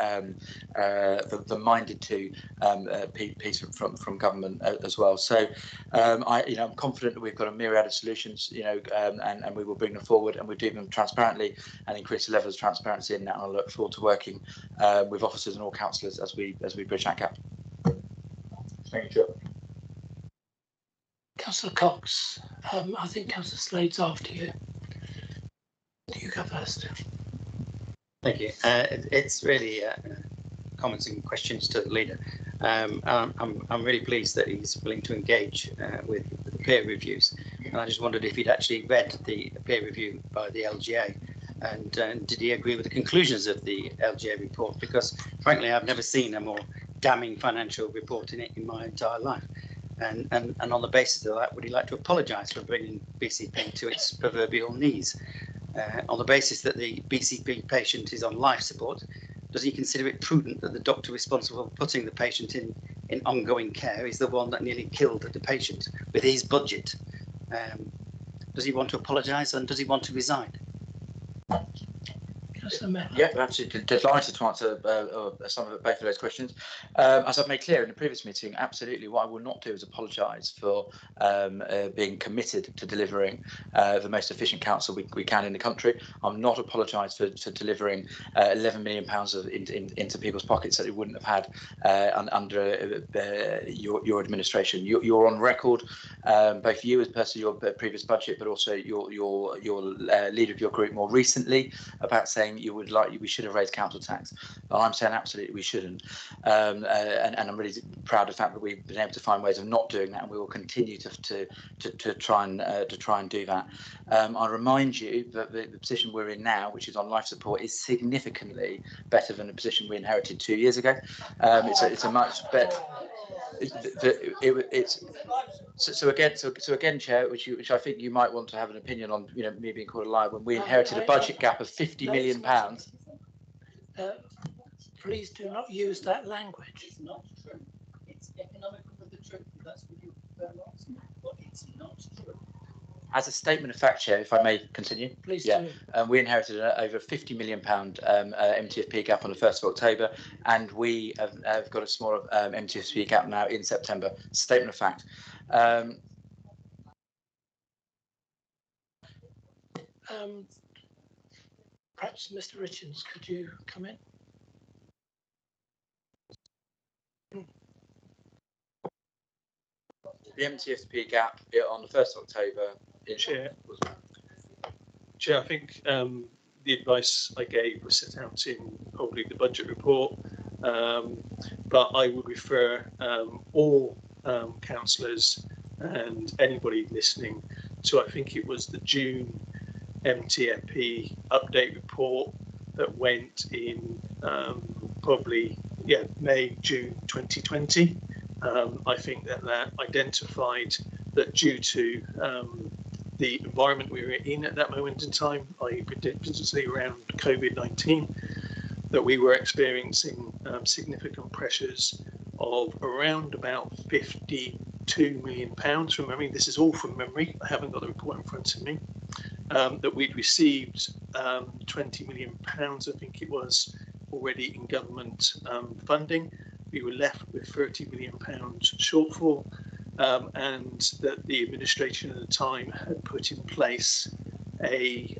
minded to piece from government as well. So I'm confident that we've got a myriad of solutions, and we will bring them forward, and we do them transparently and increase the level of transparency in that. And I look forward to working with officers and all councillors as we bridge that gap.
Thank you.
Councillor Cox, I think Councillor Slade's after you. You go first.
Thank you. It's really comments and questions to the leader. I'm really pleased that he's willing to engage with the peer reviews, and I just wondered if he'd actually read the peer review by the LGA, and did he agree with the conclusions of the LGA report? Because frankly, I've never seen a more damning financial report in my entire life. And on the basis of that, would he like to apologise for bringing BCP to its proverbial knees? On the basis that the BCP patient is on life support, does he consider it prudent that the doctor responsible for putting the patient in ongoing care is the one that nearly killed the patient with his budget? Does he want to apologise, and does he want to resign?
Yeah, absolutely delighted to answer both of those questions. As I've made clear in the previous meeting, absolutely what I will not do is apologise for being committed to delivering the most efficient council we can in the country. I'm not apologise for delivering £11 million into people's pockets that they wouldn't have had under your administration. You're on record, both you as per your previous budget, but also your leader of your group more recently, about saying we should have raised council tax. But I'm saying absolutely we shouldn't, and I'm really proud of the fact that we've been able to find ways of not doing that, and we will continue to try and do that. I remind you that the position we're in now, which is on life support, is significantly better than the position we inherited 2 years ago. It's a much better. So again, Chair, which I think you might want to have an opinion on, me being called a liar, when we inherited a budget gap of £50 million.
Please do not use that language.
It's not true. It's economical with the truth. That's what you but it's not true.
As a statement of fact, Chair, if I may continue.
Please do.
We inherited over £50 million Mtfp gap on the 1st of October, and we have got a smaller Mtfp gap now in September. Statement of fact.
Perhaps Mr. Richards, could you come in?
The Mtfp gap on the 1st of October.
Chair, I think the advice I gave was set out in probably the budget report, but I would refer all councillors and anybody listening to, I think it was the June Mtfp update report that went in May, June 2020. I think that identified that due to the environment we were in at that moment in time, particularly around COVID-19, that we were experiencing significant pressures of around about 50 £52 million from memory. This is all from memory. I haven't got the report in front of me. That we'd received £20 million, I think it was, already in government funding. We were left with £30 million shortfall, and that the administration at the time had put in place a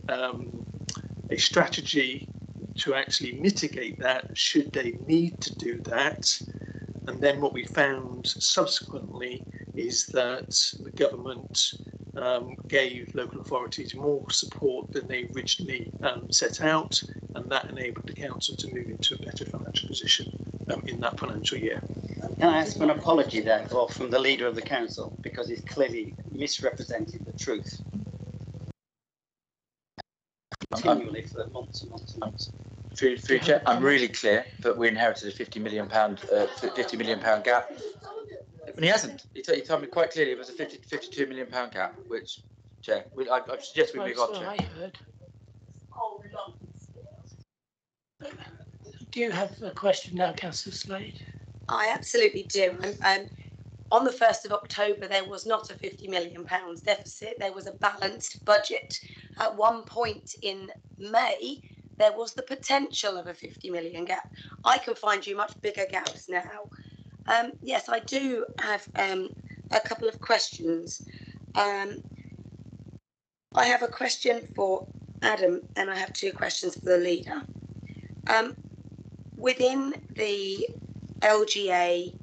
strategy to actually mitigate that should they need to do that. And then what we found subsequently is that the government gave local authorities more support than they originally set out, and that enabled the council to move into a better financial position in that financial year.
Can I ask for an apology, therefore, from the leader of the council, because he's clearly misrepresented the truth continually for months and months and months.
Through Chair, I'm really clear that we inherited a £50 million gap. And he hasn't. He told me quite clearly it was a £52 million gap, which, Chair, I suggest we move on, Chair.
I heard. Do you have a question now, Councillor Slade?
I absolutely do. On the 1st of October, there was not a £50 million deficit. There was a balanced budget. At one point in May, there was the potential of a £50 million gap. I can find you much bigger gaps now. Yes, I do have a couple of questions. I have a question for Adam, and I have two questions for the leader. Within the LGA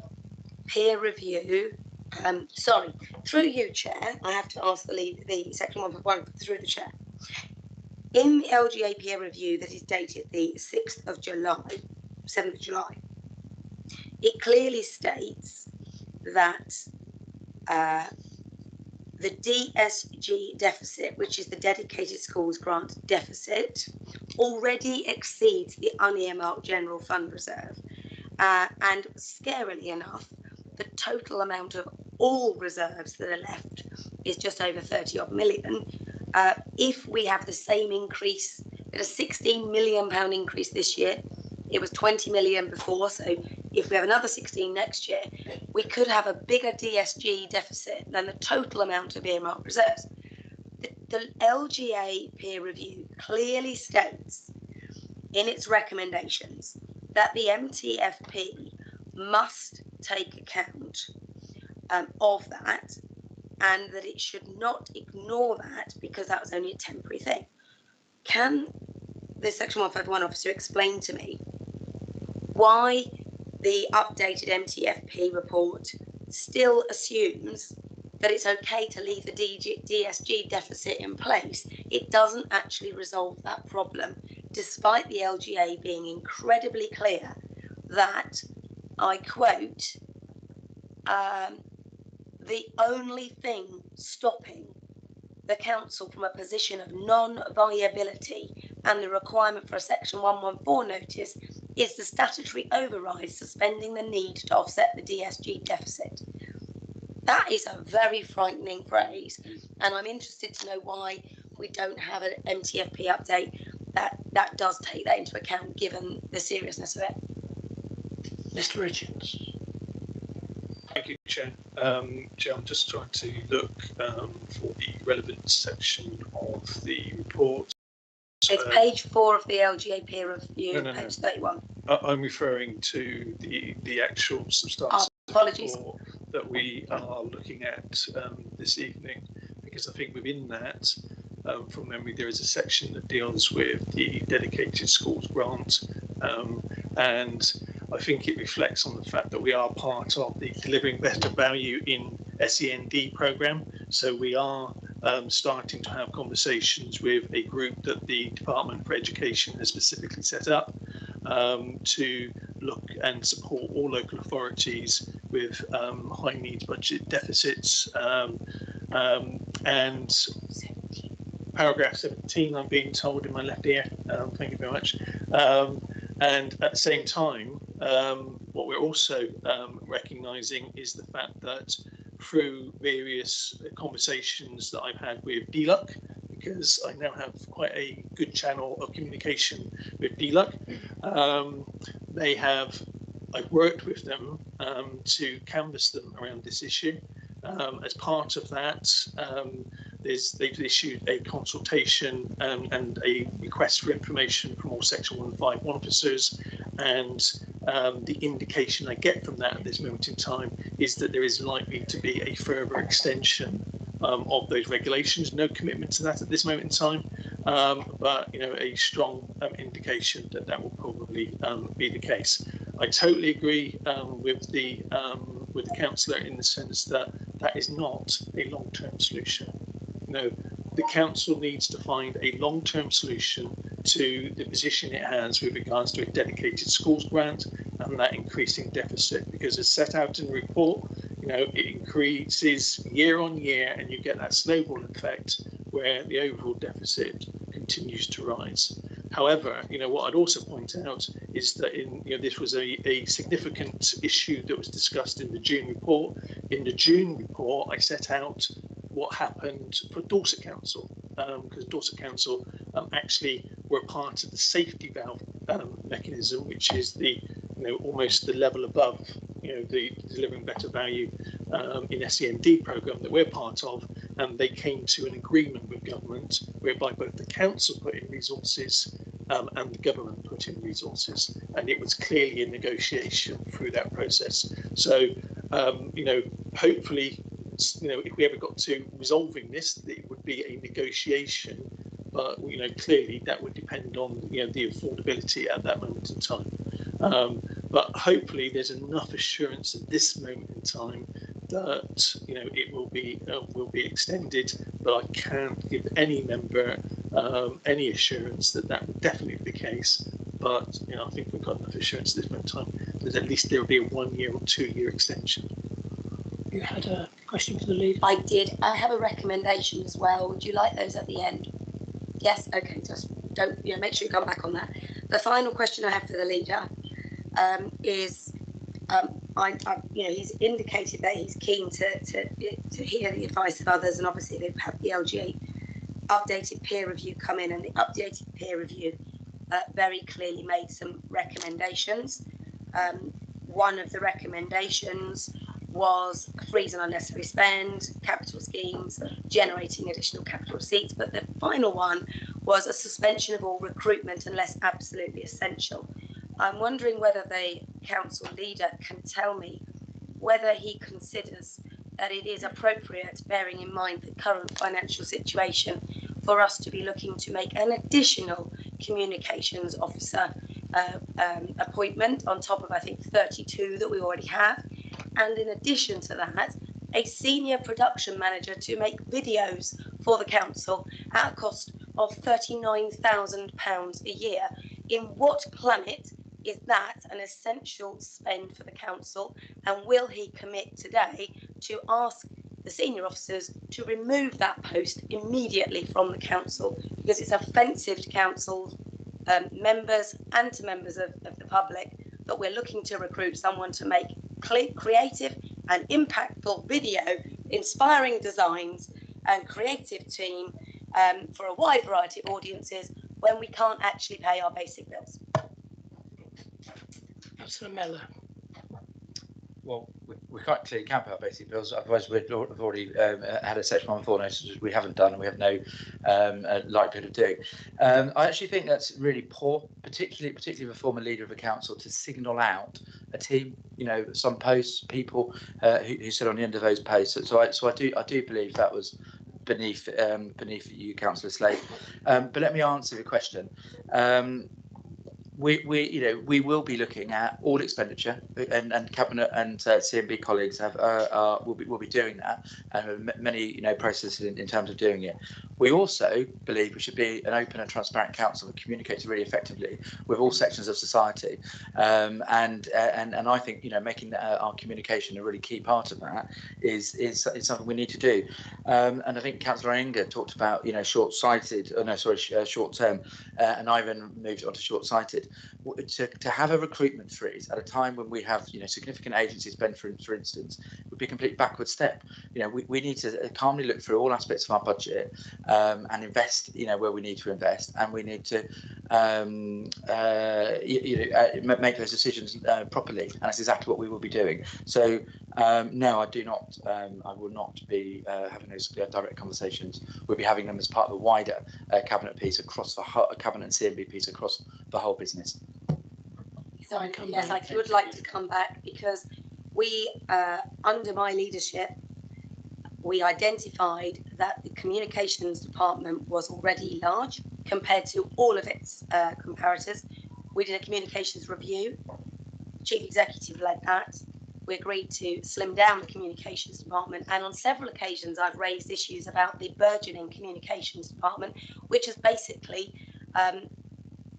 peer review, through you, Chair, I have to ask the section 1.1 through the Chair. In the LGA peer review that is dated the 7th of July, it clearly states that the DSG deficit, which is the Dedicated Schools Grant deficit, already exceeds the unearmarked General Fund Reserve. And scarily enough, the total amount of all reserves that are left is just over 30 odd million. If we have the same increase, a £16 million increase this year, it was 20 million before, so if we have another 16 next year, we could have a bigger DSG deficit than the total amount of earmarked reserves. The LGA peer review clearly states in its recommendations that the Mtfp must take account of that, and that it should not ignore that because that was only a temporary thing. Can the Section 151 officer explain to me why the updated Mtfp report still assumes that it's okay to leave the DSG deficit in place? It doesn't actually resolve that problem, despite the LGA being incredibly clear that, I quote, the only thing stopping the council from a position of non-viability and the requirement for a Section 114 notice is the statutory override suspending the need to offset the DSG deficit. That is a very frightening phrase, and I'm interested to know why we don't have an Mtfp update that does take that into account, given the seriousness of it.
Mr. Richards.
Thank you, Chair. Chair, I'm just trying to look for the relevant section of the report.
It's page 4 of the LGA peer review, page 31.
I'm referring to the actual substantive report that we are looking at this evening, because I think within that, from memory, there is a section that deals with the Dedicated Schools Grant, and I think it reflects on the fact that we are part of the Delivering Better Value in SEND programme. So we are starting to have conversations with a group that the Department for Education has specifically set up to look and support all local authorities with high needs budget deficits. And paragraph 17, I'm being told in my left ear, thank you very much. And at the same time, what we're also recognising is the fact that through various conversations that I've had with DLUC, because I now have quite a good channel of communication with DLUC, I've worked with them to canvass them around this issue, As part of that, they've issued a consultation and a request for information from all Section 151 officers, and the indication I get from that at this moment in time is that there is likely to be a further extension of those regulations. No commitment to that at this moment in time, but a strong indication that that will probably be the case. I totally agree with the councillor in the sense that that is not a long-term solution. The council needs to find a long-term solution to the position it has with regards to a dedicated schools grant and that increasing deficit, because as set out in the report, it increases year on year, and you get that snowball effect where the overall deficit continues to rise. However, what I'd also point out is that this was a significant issue that was discussed in the June report. In the June report, I set out what happened for Dorset Council, because Dorset Council actually were part of the safety valve mechanism, which is the almost the level above the delivering better value in SEND programme that we're part of, and they came to an agreement with government whereby both the council put in resources and the government put in resources, and it was clearly a negotiation through that process. So hopefully if we ever got to resolving this, it would be a negotiation, but clearly that would depend on the affordability at that moment in time. But hopefully there's enough assurance at this moment in time that it will be extended, but I can't give any member any assurance that that would definitely be the case. But I think we've got enough assurance at this moment in time that at least there will be a 1 year or 2 year extension.
You had a question for the leader?
I did. I have a recommendation as well. Would you like those at the end? Yes. Okay. Just don't. Make sure you come back on that. The final question I have for the leader is, he's indicated that he's keen to hear the advice of others, and obviously they've had the LGA updated peer review come in, and the updated peer review very clearly made some recommendations. One of the recommendations was freeze and unnecessary spend, capital schemes, generating additional capital receipts, but the final one was a suspension of all recruitment unless absolutely essential. I'm wondering whether the council leader can tell me whether he considers that it is appropriate, bearing in mind the current financial situation, for us to be looking to make an additional communications officer appointment on top of, I think, 32 that we already have. And in addition to that, a senior production manager to make videos for the council at a cost of £39,000 a year. In what planet is that an essential spend for the council? And will he commit today to ask the senior officers to remove that post immediately from the council, because it's offensive to council members and to members of the public that we're looking to recruit someone to make creative and impactful video, inspiring designs and creative team for a wide variety of audiences when we can't actually pay our basic bills.
Councillor Mellor.
Well, we can't clearly pay our basic bills, otherwise we'd have already had a Section 114 notice, which we haven't done, and we have no likelihood of doing. I actually think that's really poor, particularly the former leader of a council, to signal out a team, some posts, people who sit on the end of those posts. So I do believe that was beneath you, Councillor Slade. But let me answer the question. We will be looking at all expenditure, and Cabinet and CMB colleagues will be doing that, and have many processes in terms of doing it. We also believe we should be an open and transparent council that communicates really effectively with all sections of society, and I think making our communication a really key part of that is something we need to do. And I think Councillor Enger talked about short term, and Ivan moved on to short sighted. To have a recruitment freeze at a time when we have significant agency spend, for instance, would be a complete backward step. We need to calmly look through all aspects of our budget and invest where we need to invest, and we need to make those decisions properly, and that's exactly what we will be doing. So no, I do not. I will not be having those direct conversations. We'll be having them as part of a wider cabinet piece across the whole cabinet and CMB piece across the whole business.
Sorry, yes, I would like to come back because we, under my leadership, we identified that the communications department was already large compared to all of its comparators. We did a communications review. Chief Executive led that. We agreed to slim down the communications department, and on several occasions I've raised issues about the burgeoning communications department, which has basically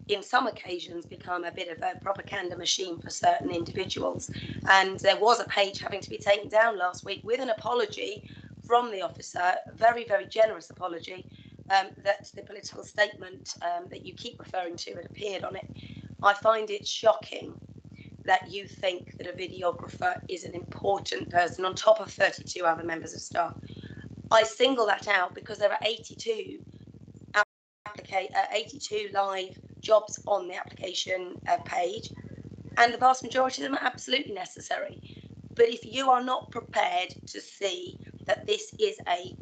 in some occasions become a bit of a propaganda machine for certain individuals. And there was a page having to be taken down last week with an apology from the officer, a very, very generous apology, that the political statement that you keep referring to had appeared on it. I find it shocking that you think that a videographer is an important person on top of 32 other members of staff. I single that out because there are 82 live jobs on the application page, and the vast majority of them are absolutely necessary. But if you are not prepared to see that this is a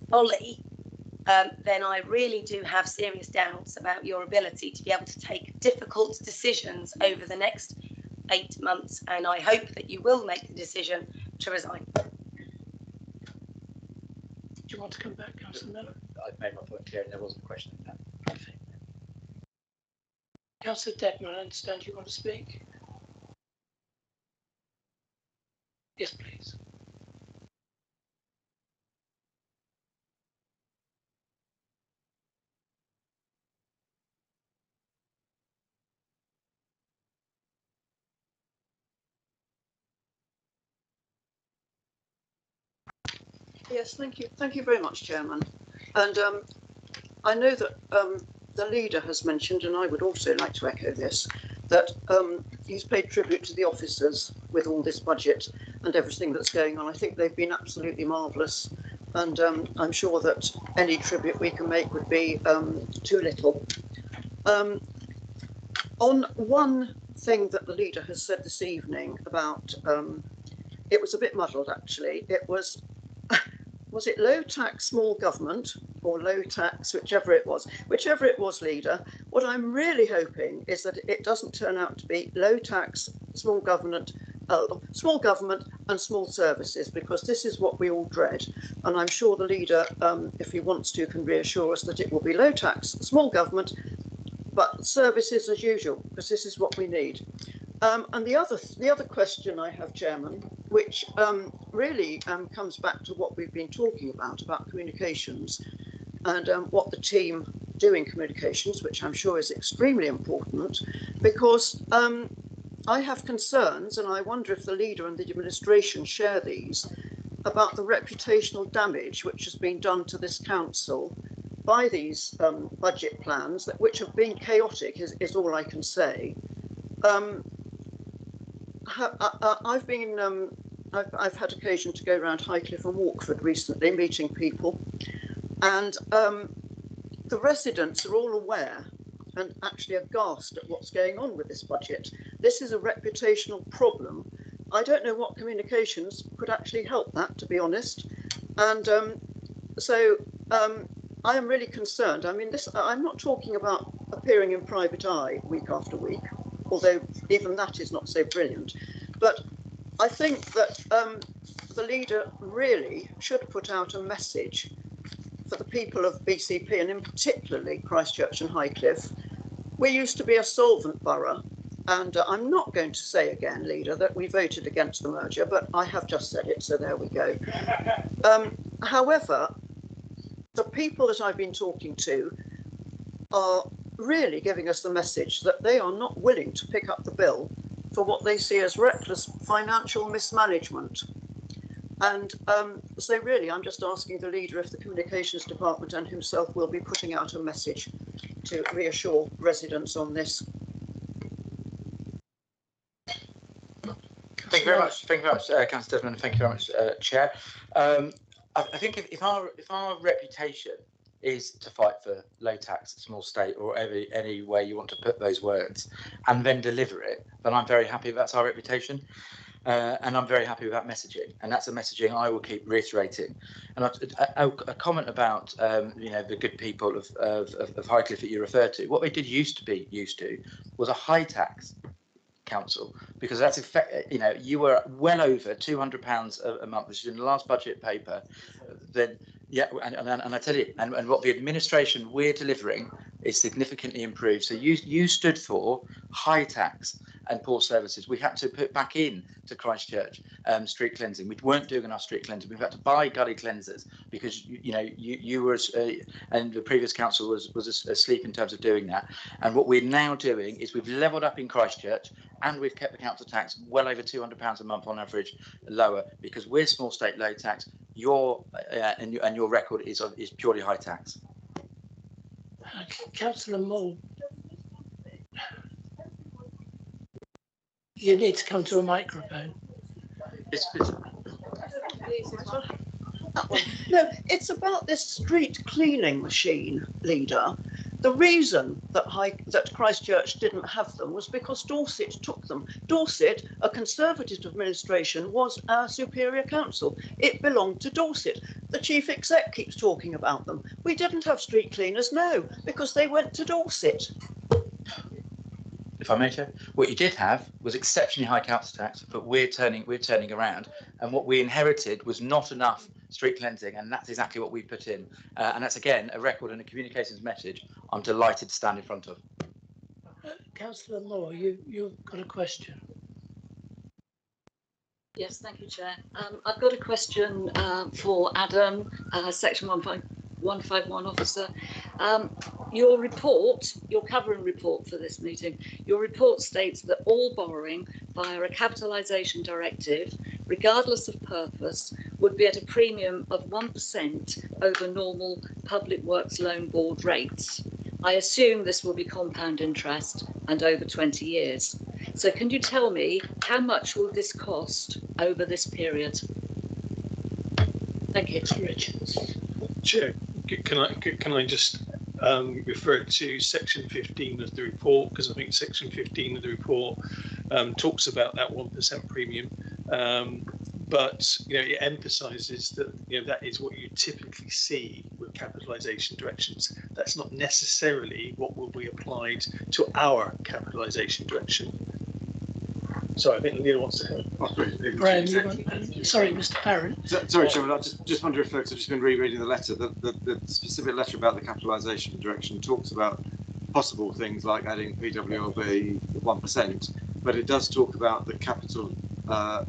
folly, then I really do have serious doubts about your ability to be able to take difficult decisions over the next 8 months, and I hope that you will make the decision to resign.
Do you want to come back, Councillor Miller?
I've made my point clear and there wasn't a question in that.
Okay. Councillor Deadman, I understand you want to speak. Yes, please.
Yes, thank you. Thank you very much, Chairman. And I know that the leader has mentioned, and I would also like to echo this, that he's paid tribute to the officers with all this budget and everything that's going on. I think they've been absolutely marvellous, and I'm sure that any tribute we can make would be too little. On one thing that the leader has said this evening about, it was a bit muddled actually, it was it low tax small government or low tax, whichever it was, leader, what I'm really hoping is that it doesn't turn out to be low tax small government and small services, because this is what we all dread. And I'm sure the leader, if he wants to, can reassure us that it will be low tax small government, but services as usual, because this is what we need. And the other question I have, Chairman, which really comes back to what we've been talking about communications and what the team do in communications, which I'm sure is extremely important, because I have concerns, and I wonder if the leader and the administration share these, about the reputational damage which has been done to this council by these budget plans, which have been chaotic, is all I can say. I've had occasion to go around Highcliffe and Walkford recently, meeting people, and the residents are all aware and actually aghast at what's going on with this budget. This is a reputational problem. I don't know what communications could actually help that, to be honest. And so I am really concerned. I mean, I'm not talking about appearing in Private Eye week after week, although even that is not so brilliant. But I think that the leader really should put out a message for the people of BCP, and in particularly Christchurch and Highcliffe. We used to be a solvent borough, and I'm not going to say again, leader, that we voted against the merger, but I have just said it, so there we go. However, the people that I've been talking to are really giving us the message that they are not willing to pick up the bill for what they see as reckless financial mismanagement. And so really, I'm just asking the leader if the communications department and himself will be putting out a message to reassure residents on this.
Thank you very much. Thank you very much, Councillor Desmond. Thank you very much, Chair. I think if our reputation is to fight for low tax, small state, or any way you want to put those words, and then deliver it, then I'm very happy that's our reputation. And I'm very happy with that messaging, and that's a messaging I will keep reiterating. And a comment about the good people of Highcliffe that you referred to. What they did used to was a high tax council, because that's you were well over £200 a month, which is in the last budget paper. Then and I tell you, and what the administration we're delivering is significantly improved. So you stood for high tax and poor services. We had to put back in to Christchurch street cleansing. We weren't doing enough street cleansing. We've had to buy gully cleansers because you were and the previous council was asleep in terms of doing that. And what we're now doing is we've levelled up in Christchurch, and we've kept the council tax well over £200 a month on average lower, because we're small state low tax. Your record is purely high tax.
Councillor Moore, you need to come to a microphone.
No, it's about this street cleaning machine, leader. The reason that Christchurch didn't have them was because Dorset took them. Dorset, a Conservative administration, was our superior council. It belonged to Dorset. The chief exec keeps talking about them. We didn't have street cleaners, no, because they went to Dorset.
If I may, Chair, what you did have was exceptionally high council tax, but we're turning around, and what we inherited was not enough street cleansing, and that's exactly what we put in, and that's again a record and a communications message I'm delighted to stand in front of.
Councillor Moore, you've got a question.
Yes, thank you, Chair. I've got a question for Adam, Section 151 officer. Your report, your covering report for this meeting, your report states that all borrowing via a capitalisation directive, regardless of purpose, would be at a premium of 1% over normal Public Works Loan Board rates. I assume this will be compound interest and over 20 years. So can you tell me how much will this cost over this period? Thank you.
Richards.
Chair, can I just refer to section 15 of the report, because I think section 15 of the report talks about that 1% premium, but it emphasises that that is what you typically see with capitalisation directions. That's not necessarily what will be applied to our capitalisation direction. Sorry, I think the leader wants to help.
Graham, sorry, Mr. Parent.
Sorry, Chairman, I just want to refer to, I've just been rereading the letter. The specific letter about the capitalisation direction talks about possible things like adding PWLB 1%, but it does talk about the capital, I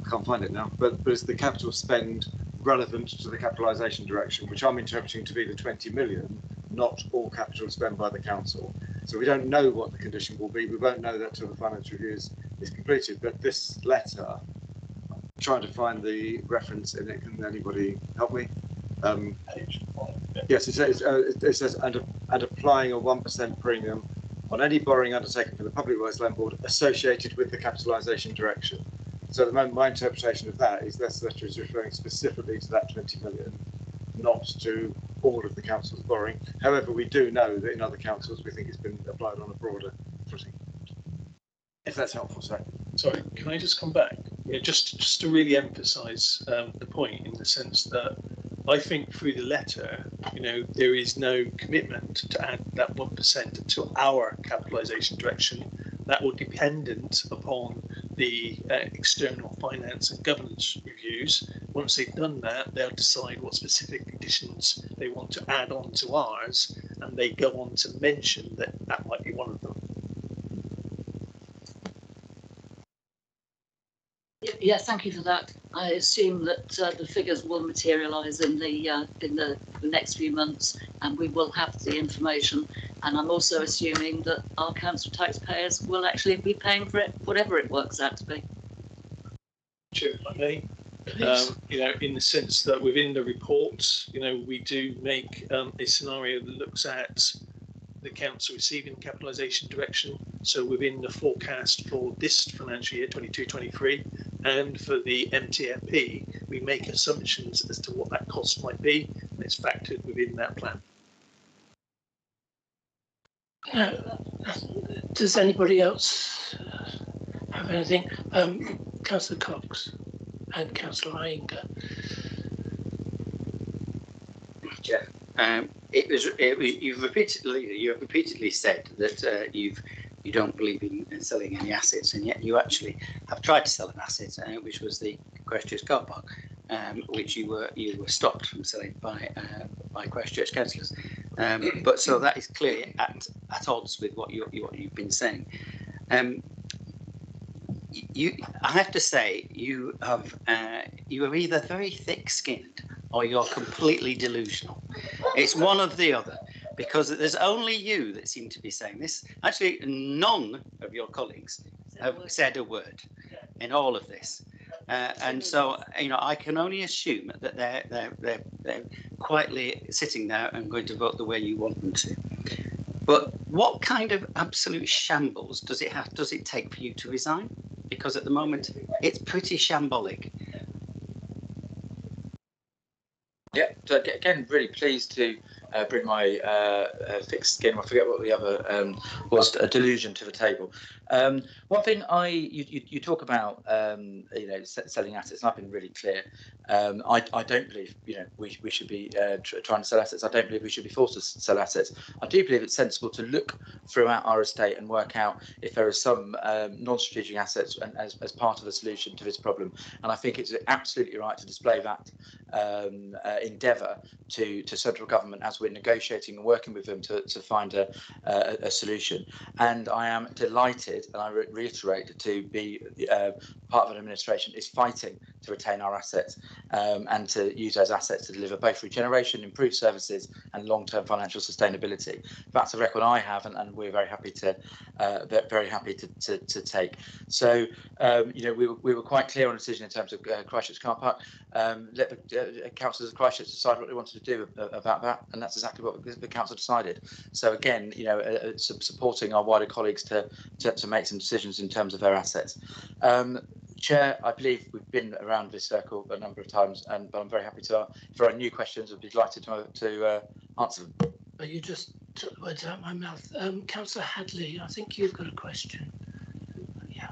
can't find it now, but it's the capital spend relevant to the capitalisation direction, which I'm interpreting to be the 20 million, not all capital spend by the council. So we don't know what the condition will be. We won't know that till the finance review is completed. But this letter, I'm trying to find the reference in it. Can anybody help me? Yes, it says and applying a 1% premium on any borrowing undertaken from the Public Works Loan Board associated with the capitalisation direction. So at the moment, my interpretation of that is this letter is referring specifically to that 20 million, not to all of the council's borrowing. However, we do know that in other councils, we think it's been applied on a broader footing. If that's helpful, sir.
Sorry, can I just come back? Just to really emphasise the point, in the sense that I think through the letter, there is no commitment to add that 1% to our capitalisation direction. That will be dependent upon the external finance and governance reviews. Once they've done that, they'll decide what specific conditions they want to add on to ours, and they go on to mention that might be one of them.
Yeah, thank you for that. I assume that the figures will materialise in the next few months, and we will have the information. And I'm also assuming that our council taxpayers will actually be paying for it, whatever it works out to be.
Sure, if I may. In the sense that within the report, we do make a scenario that looks at the council receiving capitalisation direction, so within the forecast for this financial year 22-23, and for the MTFP, we make assumptions as to what that cost might be, and it's factored within that plan.
Does anybody else have anything? Councillor Cox and Councillor Iyengar.
You've repeatedly said that you don't believe in selling any assets, and yet you actually have tried to sell an asset, which was the Christchurch car park, which you were stopped from selling by Christchurch councillors. But so that is clearly at odds with what you've been saying. I have to say you are either very thick-skinned or you're completely delusional. It's one or the other, because there's only you that seem to be saying this. Actually, none of your colleagues have said a word in all of this. And so, I can only assume that they're quietly sitting there and going to vote the way you want them to. But what kind of absolute shambles does it take for you to resign? Because at the moment, it's pretty shambolic.
Yeah, so again, really pleased to bring my thick skin, I forget what the other was, a delusion to the table. One thing you talk about, selling assets, and I've been really clear. I don't believe, we should be trying to sell assets. I don't believe we should be forced to sell assets. I do believe it's sensible to look throughout our estate and work out if there are some non-strategic assets as part of the solution to this problem. And I think it's absolutely right to display that endeavour to central government as we're negotiating and working with them to find a solution. And I am delighted, and I reiterate, to be part of an administration is fighting to retain our assets and to use those assets to deliver both regeneration, improved services, and long-term financial sustainability. That's a record I have, and we're very happy to take. So, we were quite clear on a decision in terms of Christchurch car park. Let the councillors of Christchurch decide what they wanted to do about that, and that's exactly what the council decided. So again, supporting our wider colleagues to make some decisions in terms of their assets. Chair, I believe we've been around this circle a number of times, but I'm very happy to. If there are new questions, I'd be delighted to answer them.
But you just took the words out of my mouth. Councillor Hadley, I think you've got a question. Yeah.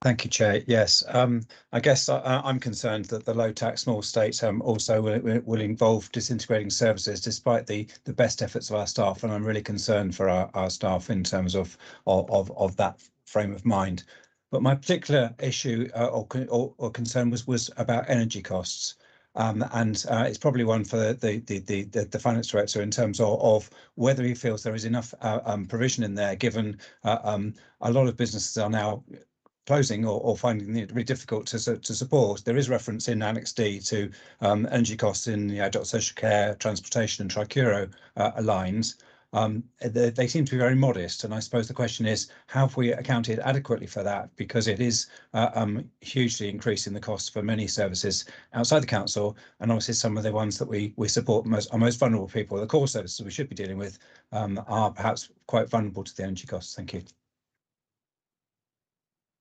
Thank you, Chair. Yes, I guess I'm concerned that the low tax small states also will involve disintegrating services, despite the best efforts of our staff, and I'm really concerned for our staff in terms of that frame of mind. But my particular issue or concern was about energy costs. And it's probably one for the finance director in terms of whether he feels there is enough provision in there, given a lot of businesses are now closing or finding it really difficult to support. There is reference in Annex D to energy costs in the adult social care, transportation, and Tricuro lines. They seem to be very modest, and I suppose the question is, have we accounted adequately for that? Because it is hugely increasing the costs for many services outside the council, and obviously some of the ones that we support our most vulnerable people, the core services we should be dealing with, are perhaps quite vulnerable to the energy costs. Thank you.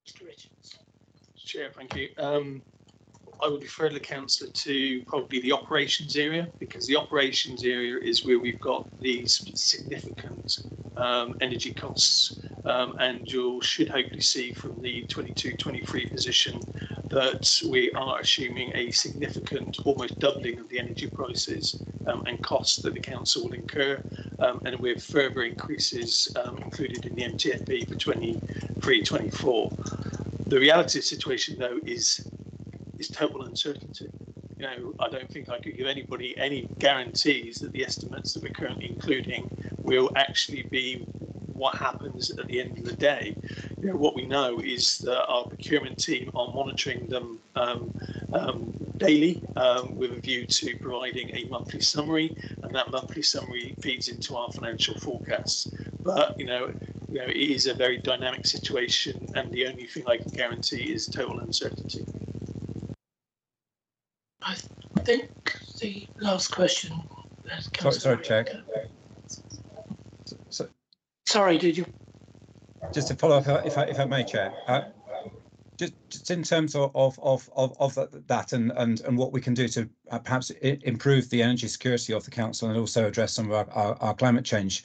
Mr. Richards.
Chair, thank you. I would refer the councillor to probably the operations area, because the operations area is where we've got these significant energy costs, and you should hopefully see from the 22-23 position that we are assuming a significant, almost doubling of the energy prices and costs that the council will incur, and with further increases included in the Mtfp for 23-24. The reality of the situation, though, is total uncertainty. I don't think I could give anybody any guarantees that the estimates that we're currently including will actually be what happens at the end of the day. What we know is that our procurement team are monitoring them daily with a view to providing a monthly summary, and that monthly summary feeds into our financial forecasts. But it is a very dynamic situation, and the only thing I can guarantee is total uncertainty.
I think the last question
Sorry, Chair. So,
sorry, did you?
Just to follow up, if I may, Chair. Just in terms of that and what we can do to perhaps improve the energy security of the council and also address some of our climate change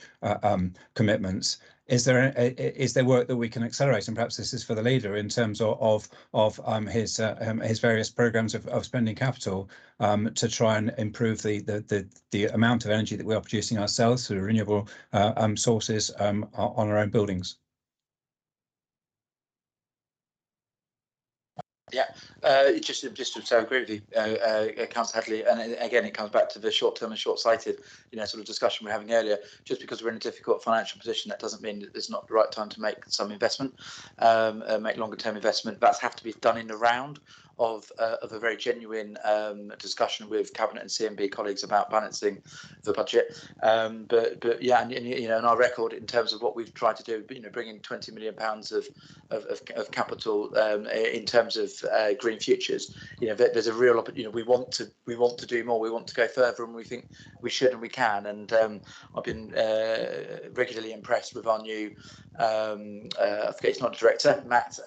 commitments. Is there work that we can accelerate, and perhaps this is for the leader in terms of his various programs of spending capital to try and improve the amount of energy that we are producing ourselves through renewable sources on our own buildings?
Yeah, just to say, I agree with you, Councillor Hadley, and again, it comes back to the short-term and short-sighted, sort of discussion we were having earlier. Just because we're in a difficult financial position, that doesn't mean that it's not the right time to make some investment, make longer-term investment. That's have to be done in the round of a very genuine discussion with Cabinet and CMB colleagues about balancing the budget. But yeah, and our record in terms of what we've tried to do, bringing £20 million of capital in terms of green futures. There's a real opportunity. We want to do more. We want to go further, and we think we should and we can. And I've been regularly impressed with our new. I forget, it's not a director, Matt.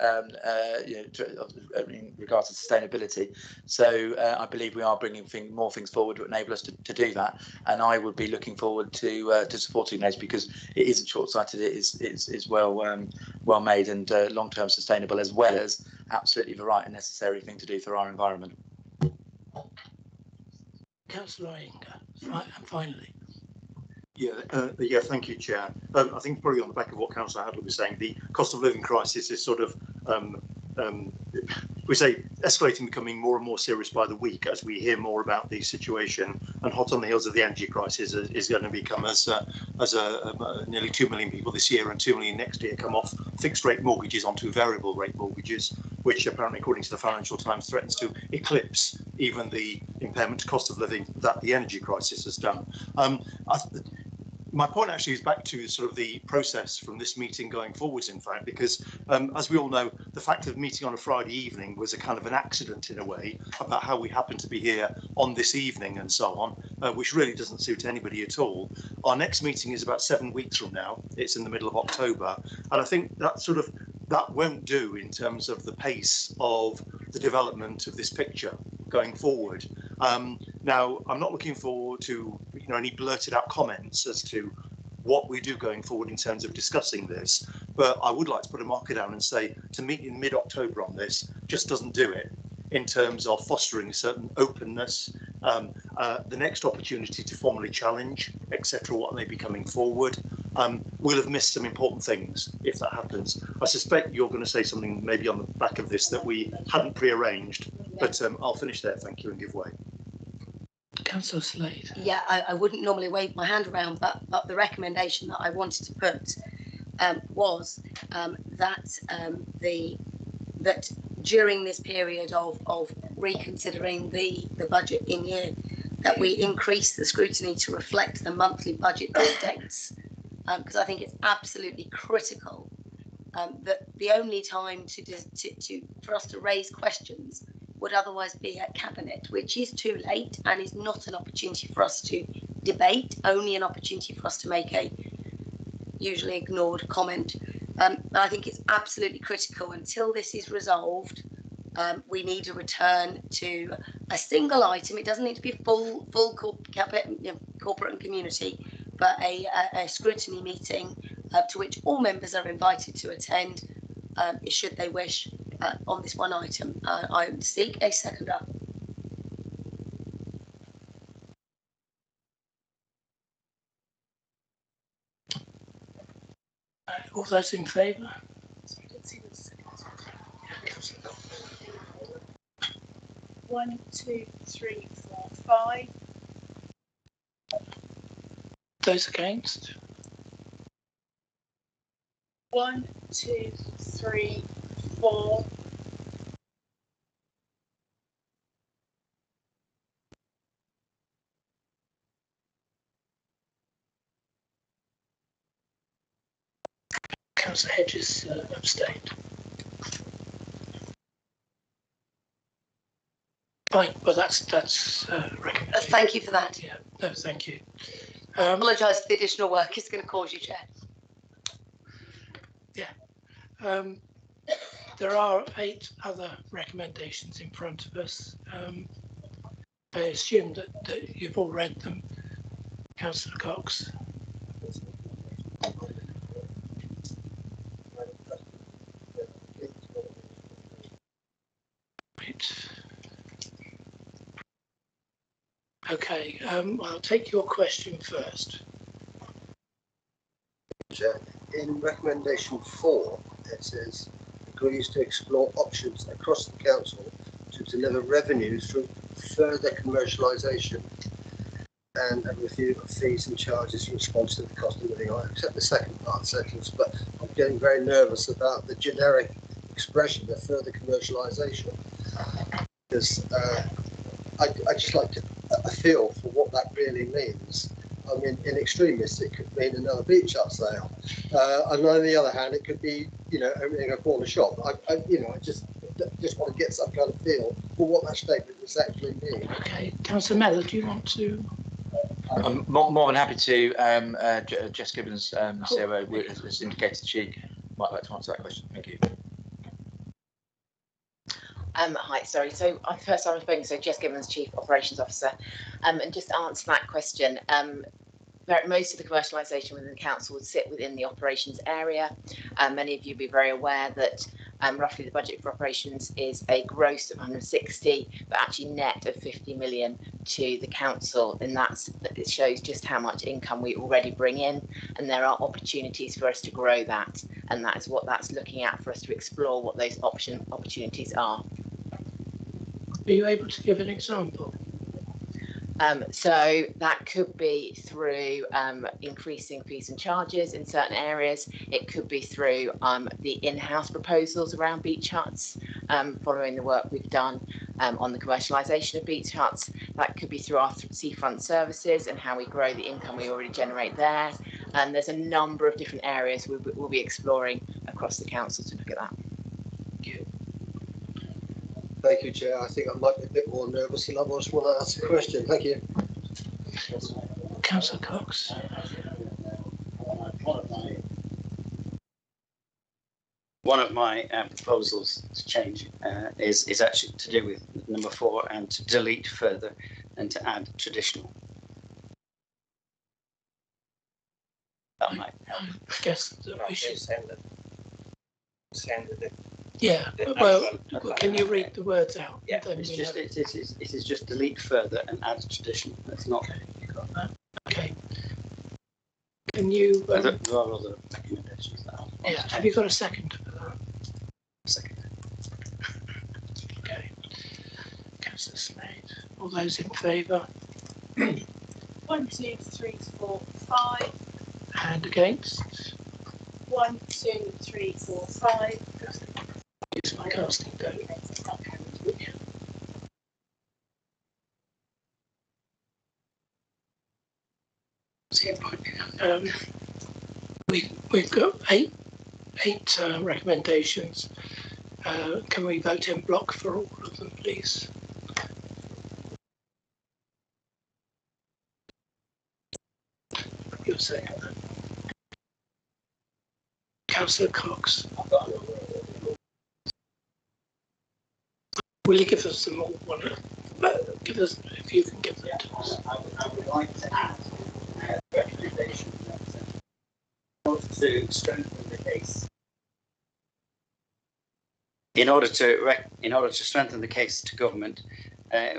In regards to sustainability. So I believe we are bringing more things forward to enable us to do that. And I would be looking forward to supporting those, because it isn't short-sighted. It is well made and long-term sustainable, as well as absolutely the right and necessary thing to do for our environment.
Councillor Inga, and finally.
Yeah, thank you, Chair. I think probably on the back of what Councillor Hadley was saying, the cost of living crisis is sort of, we say, escalating, becoming more and more serious by the week as we hear more about the situation. And hot on the heels of the energy crisis is going to become as nearly 2 million people this year and 2 million next year come off fixed rate mortgages onto variable rate mortgages, which apparently, according to the Financial Times, threatens to eclipse even the impairment to cost of living that the energy crisis has done. My point actually is back to sort of the process from this meeting going forwards, in fact, because as we all know, the fact of meeting on a Friday evening was a kind of an accident in a way about how we happen to be here on this evening and so on, which really doesn't suit anybody at all. Our next meeting is about 7 weeks from now. It's in the middle of October. And I think that won't do in terms of the pace of the development of this picture going forward. Now, I'm not looking forward to any blurted out comments as to what we do going forward in terms of discussing this, but I would like to put a marker down and say to meet in mid-October on this just doesn't do it in terms of fostering a certain openness, the next opportunity to formally challenge, etc., what may be coming forward. We'll have missed some important things if that happens. I suspect you're going to say something maybe on the back of this that we hadn't pre-arranged, but I'll finish there, thank you, and give way.
Councillor Slade.
Yeah, I wouldn't normally wave my hand around, but the recommendation that I wanted to put was that during this period of reconsidering the budget in year, that we increase the scrutiny to reflect the monthly budget updates, because I think it's absolutely critical that the only time for us to raise questions would otherwise be at Cabinet, which is too late and is not an opportunity for us to debate, only an opportunity for us to make a usually ignored comment. I think it's absolutely critical until this is resolved. We need to return to a single item. It doesn't need to be full corporate and community, but a scrutiny meeting to which all members are invited to attend, should they wish, on this one item. I seek a seconder.
All those in favour?
One, two, three, four, five.
Those against?
1, 2, 3, 4.
Councillor Hedges abstained. Fine, well, that's recommended.
Thank you for that.
Yeah, no, thank you.
I apologise for the additional work it's going to cause you, Chair.
There are 8 other recommendations in front of us. I assume that you've all read them, Councillor Cox. Right. Okay, I'll take your question first.
In recommendation 4, it says agrees to explore options across the council to deliver revenues through further commercialisation and a review of fees and charges in response to the cost of living. I accept the second part of the sentence, but I'm getting very nervous about the generic expression of further commercialisation, because I just like to a feel for what that really means. I mean, in extremis, it could mean another beach hut sale, and on the other hand, it could be, opening a corner shop. I just want to get some kind of feel for what that statement is actually mean.
Okay, Councillor Mellor, do you want to?
I'm more than happy to. Jess Gibbons, COO, has indicated she might like to answer that question. Thank you.
Hi, sorry. So first I'm speaking, so Jess Gibbons, Chief Operations Officer, and just to answer that question, most of the commercialisation within the council would sit within the operations area. Many of you will be very aware that roughly the budget for operations is a gross of 160, but actually net of 50 million to the council, and it shows just how much income we already bring in, and there are opportunities for us to grow that, and that is what that's looking at for us to explore what those opportunities are.
Are you able to give an example?
So that could be through increasing fees and charges in certain areas. It could be through the in-house proposals around beach huts, following the work we've done on the commercialisation of beach huts. That could be through our seafront services and how we grow the income we already generate there. And there's a number of different areas we'll be exploring across the council to look at that.
Thank you, Chair. I think I might be a bit more nervous than I was when I asked the question. Thank you.
Councillor Cox.
One of my proposals to change is actually to do with number 4 and to delete further and to add traditional. That might help.
I guess that we should send it. Yeah, well, can you read the words out?
Yeah, it is just delete further and add traditional. That's not.
Okay, you got that. Okay. Can you?
There are other recommendations.
Yeah. Have you got a second for that?
Second.
Okay. Councillor Slade. All those in favour?
1, 2, 3, 4, 5.
And against?
1, 2, 3, 4, 5.
Use my casting vote. We've got eight recommendations. Can we vote in block for all of them, please? You're saying that. Councillor Cox. Will you give us them all? Give us, if you can give them to us.
I would like to add a recommendation to strengthen the case. In order to strengthen the case to government,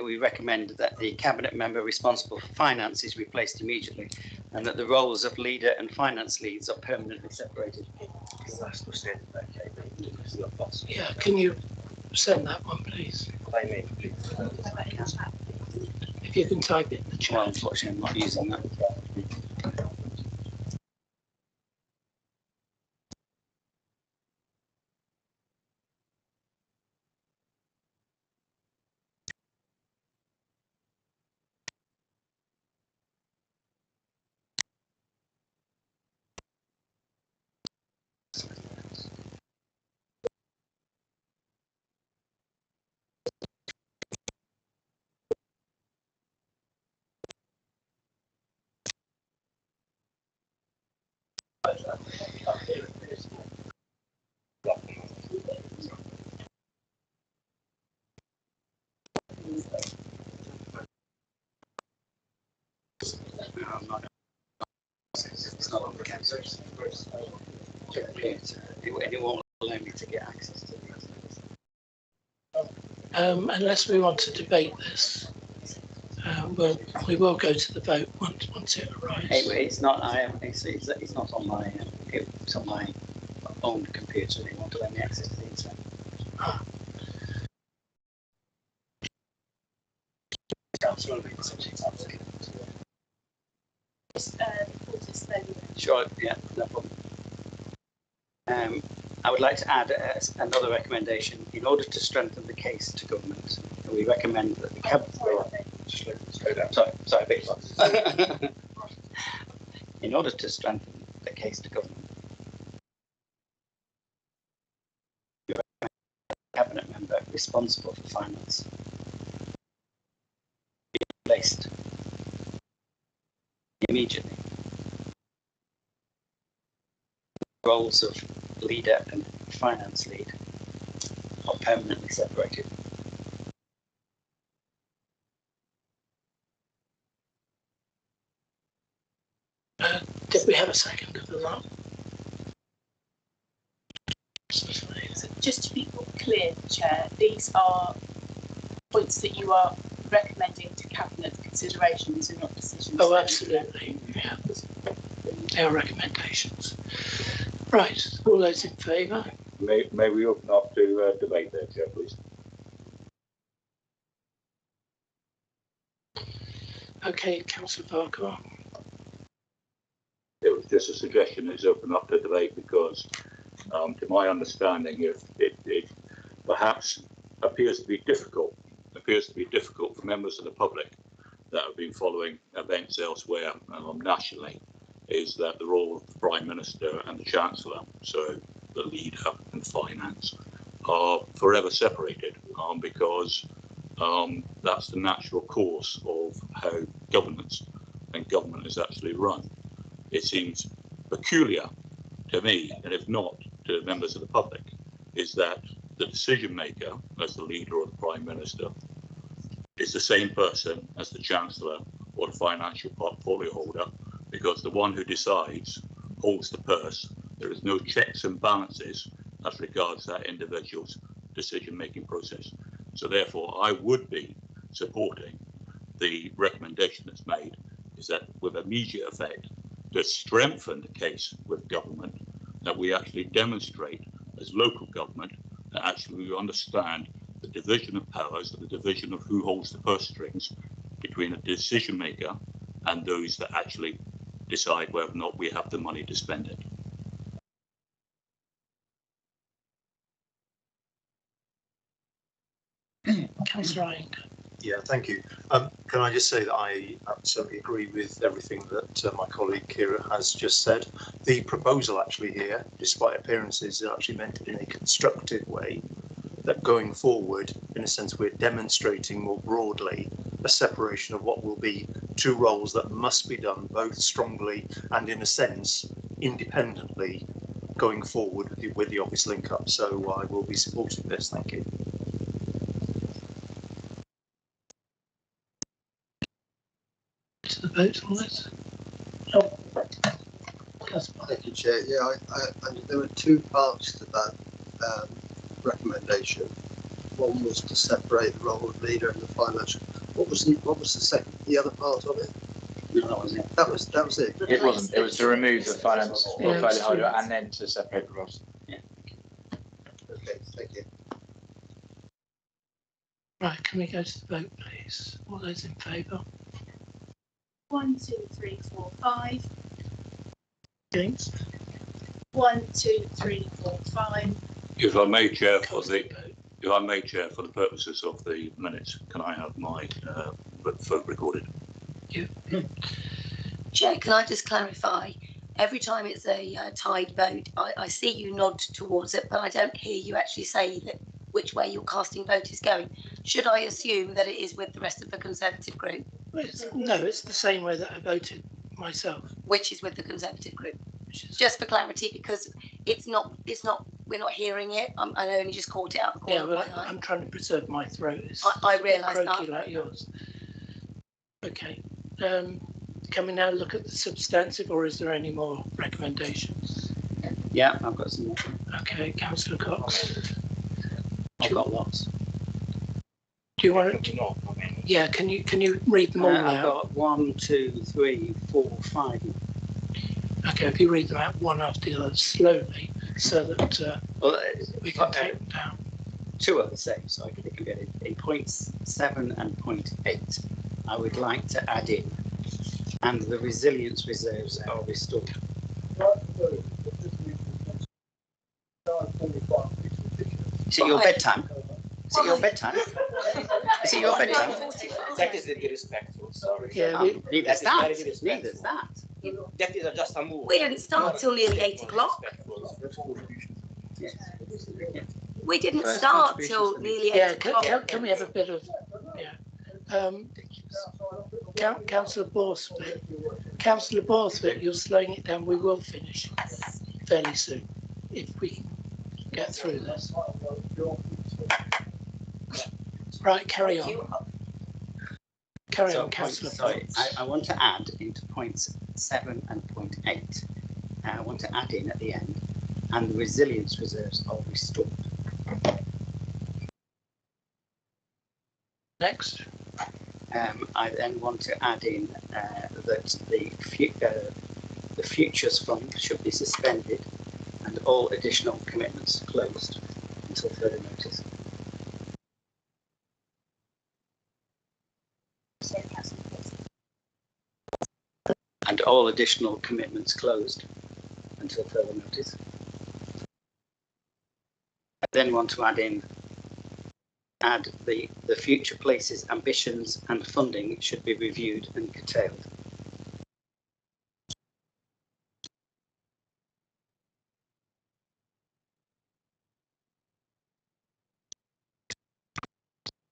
we recommend that the cabinet member responsible for finance is replaced immediately, and that the roles of leader and finance leads are permanently separated.
Yeah, can you send that one, please? If you can type it in the chat.
Well, unfortunately, I'm not using that. It's not on the council. It won't allow me to get access to the
Unless we want to debate this, we will go to the vote once it arrives.
It's not. It's not on my. It's on my own computer. They won't allow me access to the internet. Sure. Yeah. No problem. I would like to add another recommendation. In order to strengthen the case to government, we recommend that the In order to strengthen the case to government, we recommend the cabinet member responsible for finance be replaced immediately. Roles of leader and finance lead are permanently separated.
Did we have a second of that?
So just to be clear, Chair, these are points that you are recommending to Cabinet considerations and not decisions.
Oh, absolutely. Yeah. They are recommendations. Right. All those in favour?
May we open up to debate there, Chair, please?
Okay, Councillor Parker.
It was just a suggestion that's open up to debate because, to my understanding, if it perhaps appears to be difficult for members of the public that have been following events elsewhere nationally, is that the role of the Prime Minister and the Chancellor, so the leader and finance, are forever separated because that's the natural course of how governance and government is actually run. It seems peculiar to me, and if not to members of the public, is that the decision maker, as the leader or the Prime Minister, is the same person as the Chancellor or the financial portfolio holder, because the one who decides holds the purse. There is no checks and balances as regards that individual's decision-making process. So therefore, I would be supporting the recommendation that's made, is that with immediate effect, to strengthen the case with government, that we actually demonstrate as local government that actually we understand the division of powers, the division of who holds the purse strings between a decision maker and those that actually decide whether or not we have the money to spend it.
Councillor Ryan.
Yeah, thank you. Can I just say that I absolutely agree with everything that my colleague Kira has just said. The proposal actually here, despite appearances, is actually meant in a constructive way, that going forward, in a sense, we're demonstrating more broadly a separation of what will be two roles that must be done both strongly and, in a sense, independently going forward with the office link up. So I will be supporting this. Thank you.
To the vote on this?
Thank you, Chair. Yeah, and there were two parts to that recommendation. One was to separate the role of leader and the financial. What was the second? The other part of it?
No, that was it.
That was it.
It wasn't. It was to remove the finance portfolio holder and then to separate the roles. Yeah.
Okay, thank you.
Right, can we go to the vote, please? All those in favour?
1, 2, 3, 4, 5.
Against?
1, 2, 3, 4, 5.
If I may, Chair, for the purposes of the minutes, can I have my vote recorded?
Yeah.
Chair, can I just clarify? Every time it's a tied vote, I see you nod towards it, but I don't hear you actually say that which way your casting vote is going. Should I assume that it is with the rest of the Conservative group?
No, it's the same way that I voted myself.
Which is with the Conservative group? Just for clarity, because it's not. We're not hearing it. I only just caught it out. The corner
of my eye. I'm trying to preserve my throat. It's
I realise that.
Like yours. Okay. can we now look at the substantive, or is there any more recommendations?
Yeah, I've got some more.
Okay, Councillor Cox.
I've got lots.
Do you want to? Yeah, can you read them all
I've
out?
got 1, 2, 3, 4, 5.
Okay, if you read them out one after the other slowly, so that we can take them down.
2 are the same, so I can get it. In points 7 and point 8, I would like to add in, and the resilience reserves are restored. Is it your bedtime? Is it your bedtime? Is it your bedtime?
That is disrespectful, sorry.
Yeah,
Neither's that. Neither's that.
That is just a move.
We didn't start till nearly 8 o'clock. We didn't
First
start
contributions
till
to the
nearly 8
yeah.
o'clock.
Can we have a bit of Councillor Borthwick? Councillor Borthwick, you're slowing it down. We will finish fairly soon if we can get through this. Right, carry on. Carry on, Councillor.
Sorry, I want to add into points 7 and point 8. I want to add in at the end, and the resilience reserves are restored.
Next.
I then want to add in that the futures fund should be suspended and all additional commitments closed until further notice. And all additional commitments closed until further notice. I then want to add the future places, ambitions and funding should be reviewed and curtailed.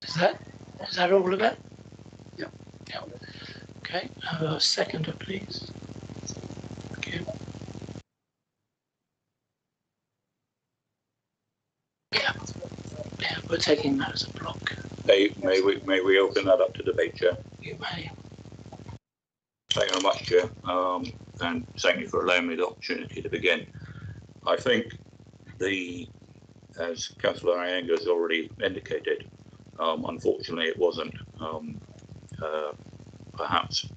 Is that all of it?
Yeah.
Yeah. Okay, a seconder, please. Okay. Yeah, we're taking that as a block.
May we open that up to debate, Chair?
You may.
Thank you very much, Chair, and thank you for allowing me the opportunity to begin. I think as Councillor Iyengar has already indicated, unfortunately it wasn't perhaps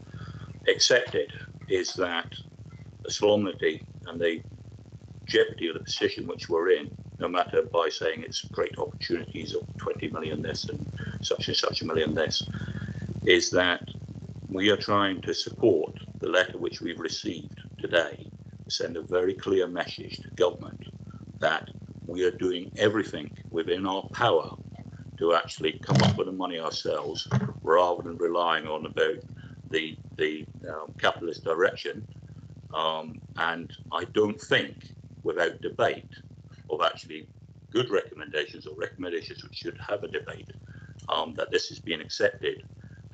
accepted, is that the solemnity and the jeopardy of the position which we're in, no matter by saying it's great opportunities of 20 million this and such a million this, is that we are trying to support the letter which we've received today, send a very clear message to government that we are doing everything within our power to actually come up with the money ourselves, rather than relying on about the capitalist direction. And I don't think, without debate of actually good recommendations or recommendations which should have a debate, that this is being accepted.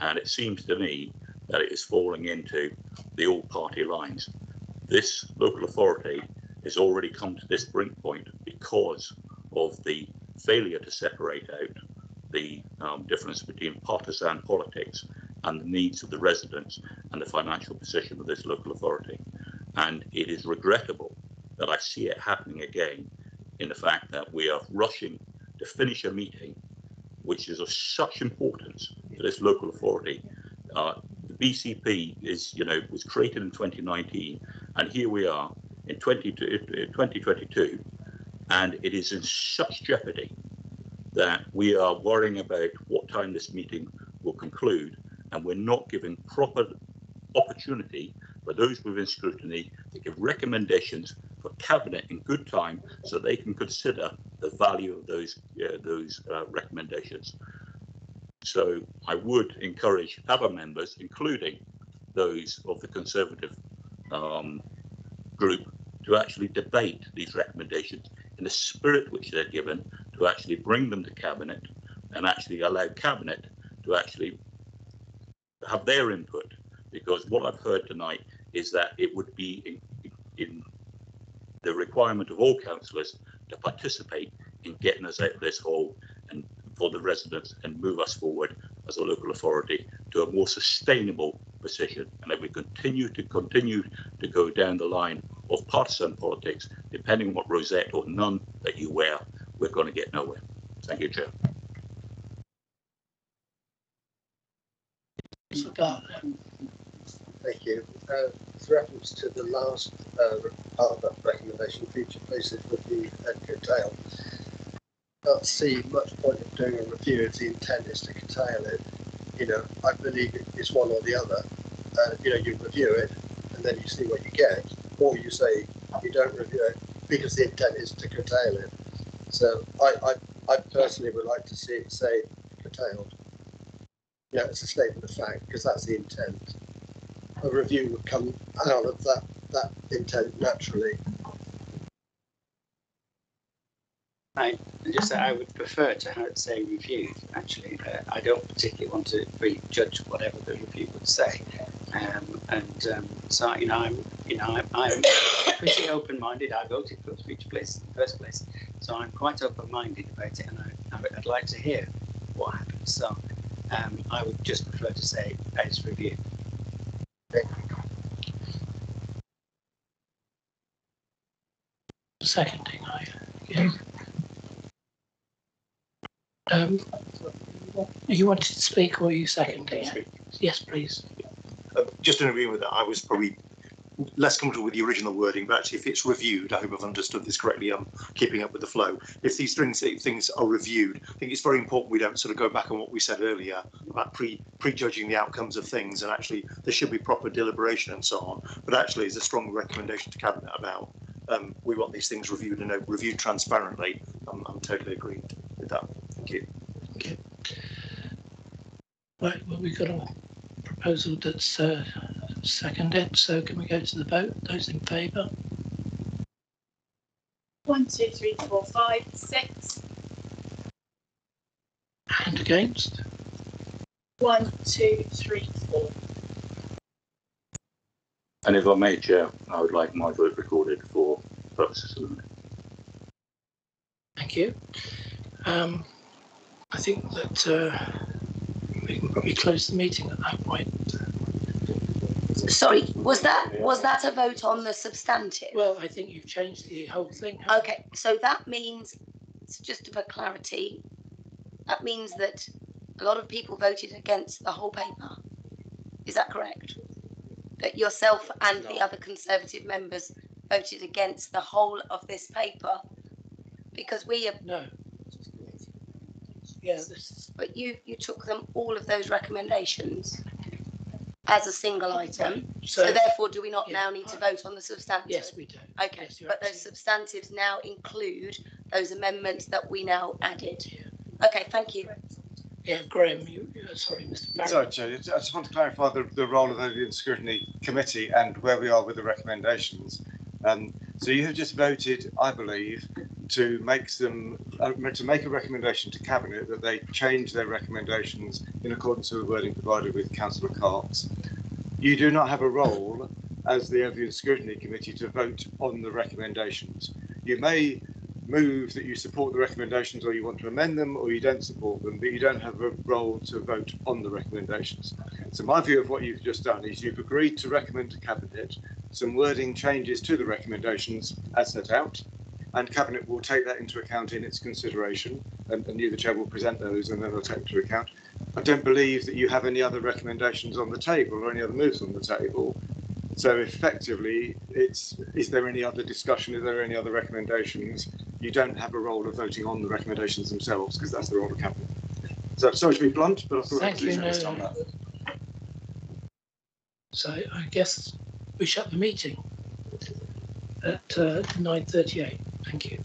And it seems to me that it is falling into the all-party lines. This local authority has already come to this brink point because of the failure to separate out the difference between partisan politics and the needs of the residents and the financial position of this local authority. And it is regrettable that I see it happening again, in the fact that we are rushing to finish a meeting which is of such importance to this local authority. The BCP was created in 2019, and here we are in 2022, and it is in such jeopardy that we are worrying about what time this meeting will conclude, and we're not giving proper opportunity for those within scrutiny to give recommendations for cabinet in good time, so they can consider the value of those recommendations. So I would encourage other members, including those of the Conservative group, to actually debate these recommendations in the spirit which they're given, to actually bring them to cabinet and actually allow cabinet to actually have their input. Because what I've heard tonight is that it would be in the requirement of all councillors to participate in getting us out of this hole and for the residents and move us forward as a local authority to a more sustainable position. And if we continue to go down the line of partisan politics, depending on what rosette or none that you wear, we're going to get nowhere. Thank you, Chair.
Thank you. With reference to the last part of that recommendation, future places would be curtailed. I don't see much point of doing a review if the intent is to curtail it. You know, I believe it's one or the other. You know, you review it and then you see what you get, or you say you don't review it because the intent is to curtail it. So I personally would like to see it say curtailed. You know, it's a statement of fact because that's the intent. A review would come out of that intent naturally.
I would prefer to have it say reviewed. Actually, I don't particularly want to prejudge whatever the review would say, so I'm pretty open-minded. I voted for future places in the first place, so I'm quite open-minded about it, and I'd like to hear what happens. So I would just prefer to say as review.
Seconding, yeah. You wanted to speak, or are you seconding? Yes, please.
Just in agreement with that, I was probably less comfortable with the original wording, but actually if it's reviewed, I hope I've understood this correctly, I'm keeping up with the flow. If these things are reviewed, I think it's very important we don't sort of go back on what we said earlier about prejudging the outcomes of things, and actually there should be proper deliberation and so on, but actually there's a strong recommendation to Cabinet about we want these things reviewed and reviewed transparently. I'm totally agreed with that. Thank you.
Okay. Right, well, we've got a proposal that's seconded, so can we go to the vote? Those in favour?
1, 2, 3, 4, 5, 6.
And against?
1, 2, 3, 4.
And if I may, Chair, I would like my vote recorded for purposes of the minute.
Thank you. I think that we can probably close the meeting at that point.
Sorry, was that a vote on the substantive?
Well, I think you've changed the whole thing.
Okay, so that means, just for clarity, that means that a lot of people voted against the whole paper. Is that correct? That yourself and the other Conservative members voted against the whole of this paper because we have.
No. Yeah, this is.
But you took them, all of those recommendations, as a single item. Right. So therefore, do we not now need to vote on the substantive?
Yes, we do.
Okay, yes, but those substantives now include those amendments that we now added. Yeah. Okay, thank you.
Yeah, Graham, sorry, Mr. Barrett.
Sorry, Chair, I just want to clarify the role of the Scrutiny Committee and where we are with the recommendations. So you have just voted, I believe, to make a recommendation to Cabinet that they change their recommendations in accordance with the wording provided with Councillor Cox. You do not have a role as the Overview and Scrutiny Committee to vote on the recommendations. You may move that you support the recommendations or you want to amend them or you don't support them, but you don't have a role to vote on the recommendations. So my view of what you've just done is you've agreed to recommend to Cabinet some wording changes to the recommendations as set out, and Cabinet will take that into account in its consideration, and you, the Chair, will present those and then they'll take into account. I don't believe that you have any other recommendations on the table or any other moves on the table. So effectively, is there any other discussion? Is there any other recommendations? You don't have a role of voting on the recommendations themselves because that's the role of Cabinet. So sorry to be blunt, but I thought I could understand that.
So I guess we shut the meeting at 9:38. Thank you.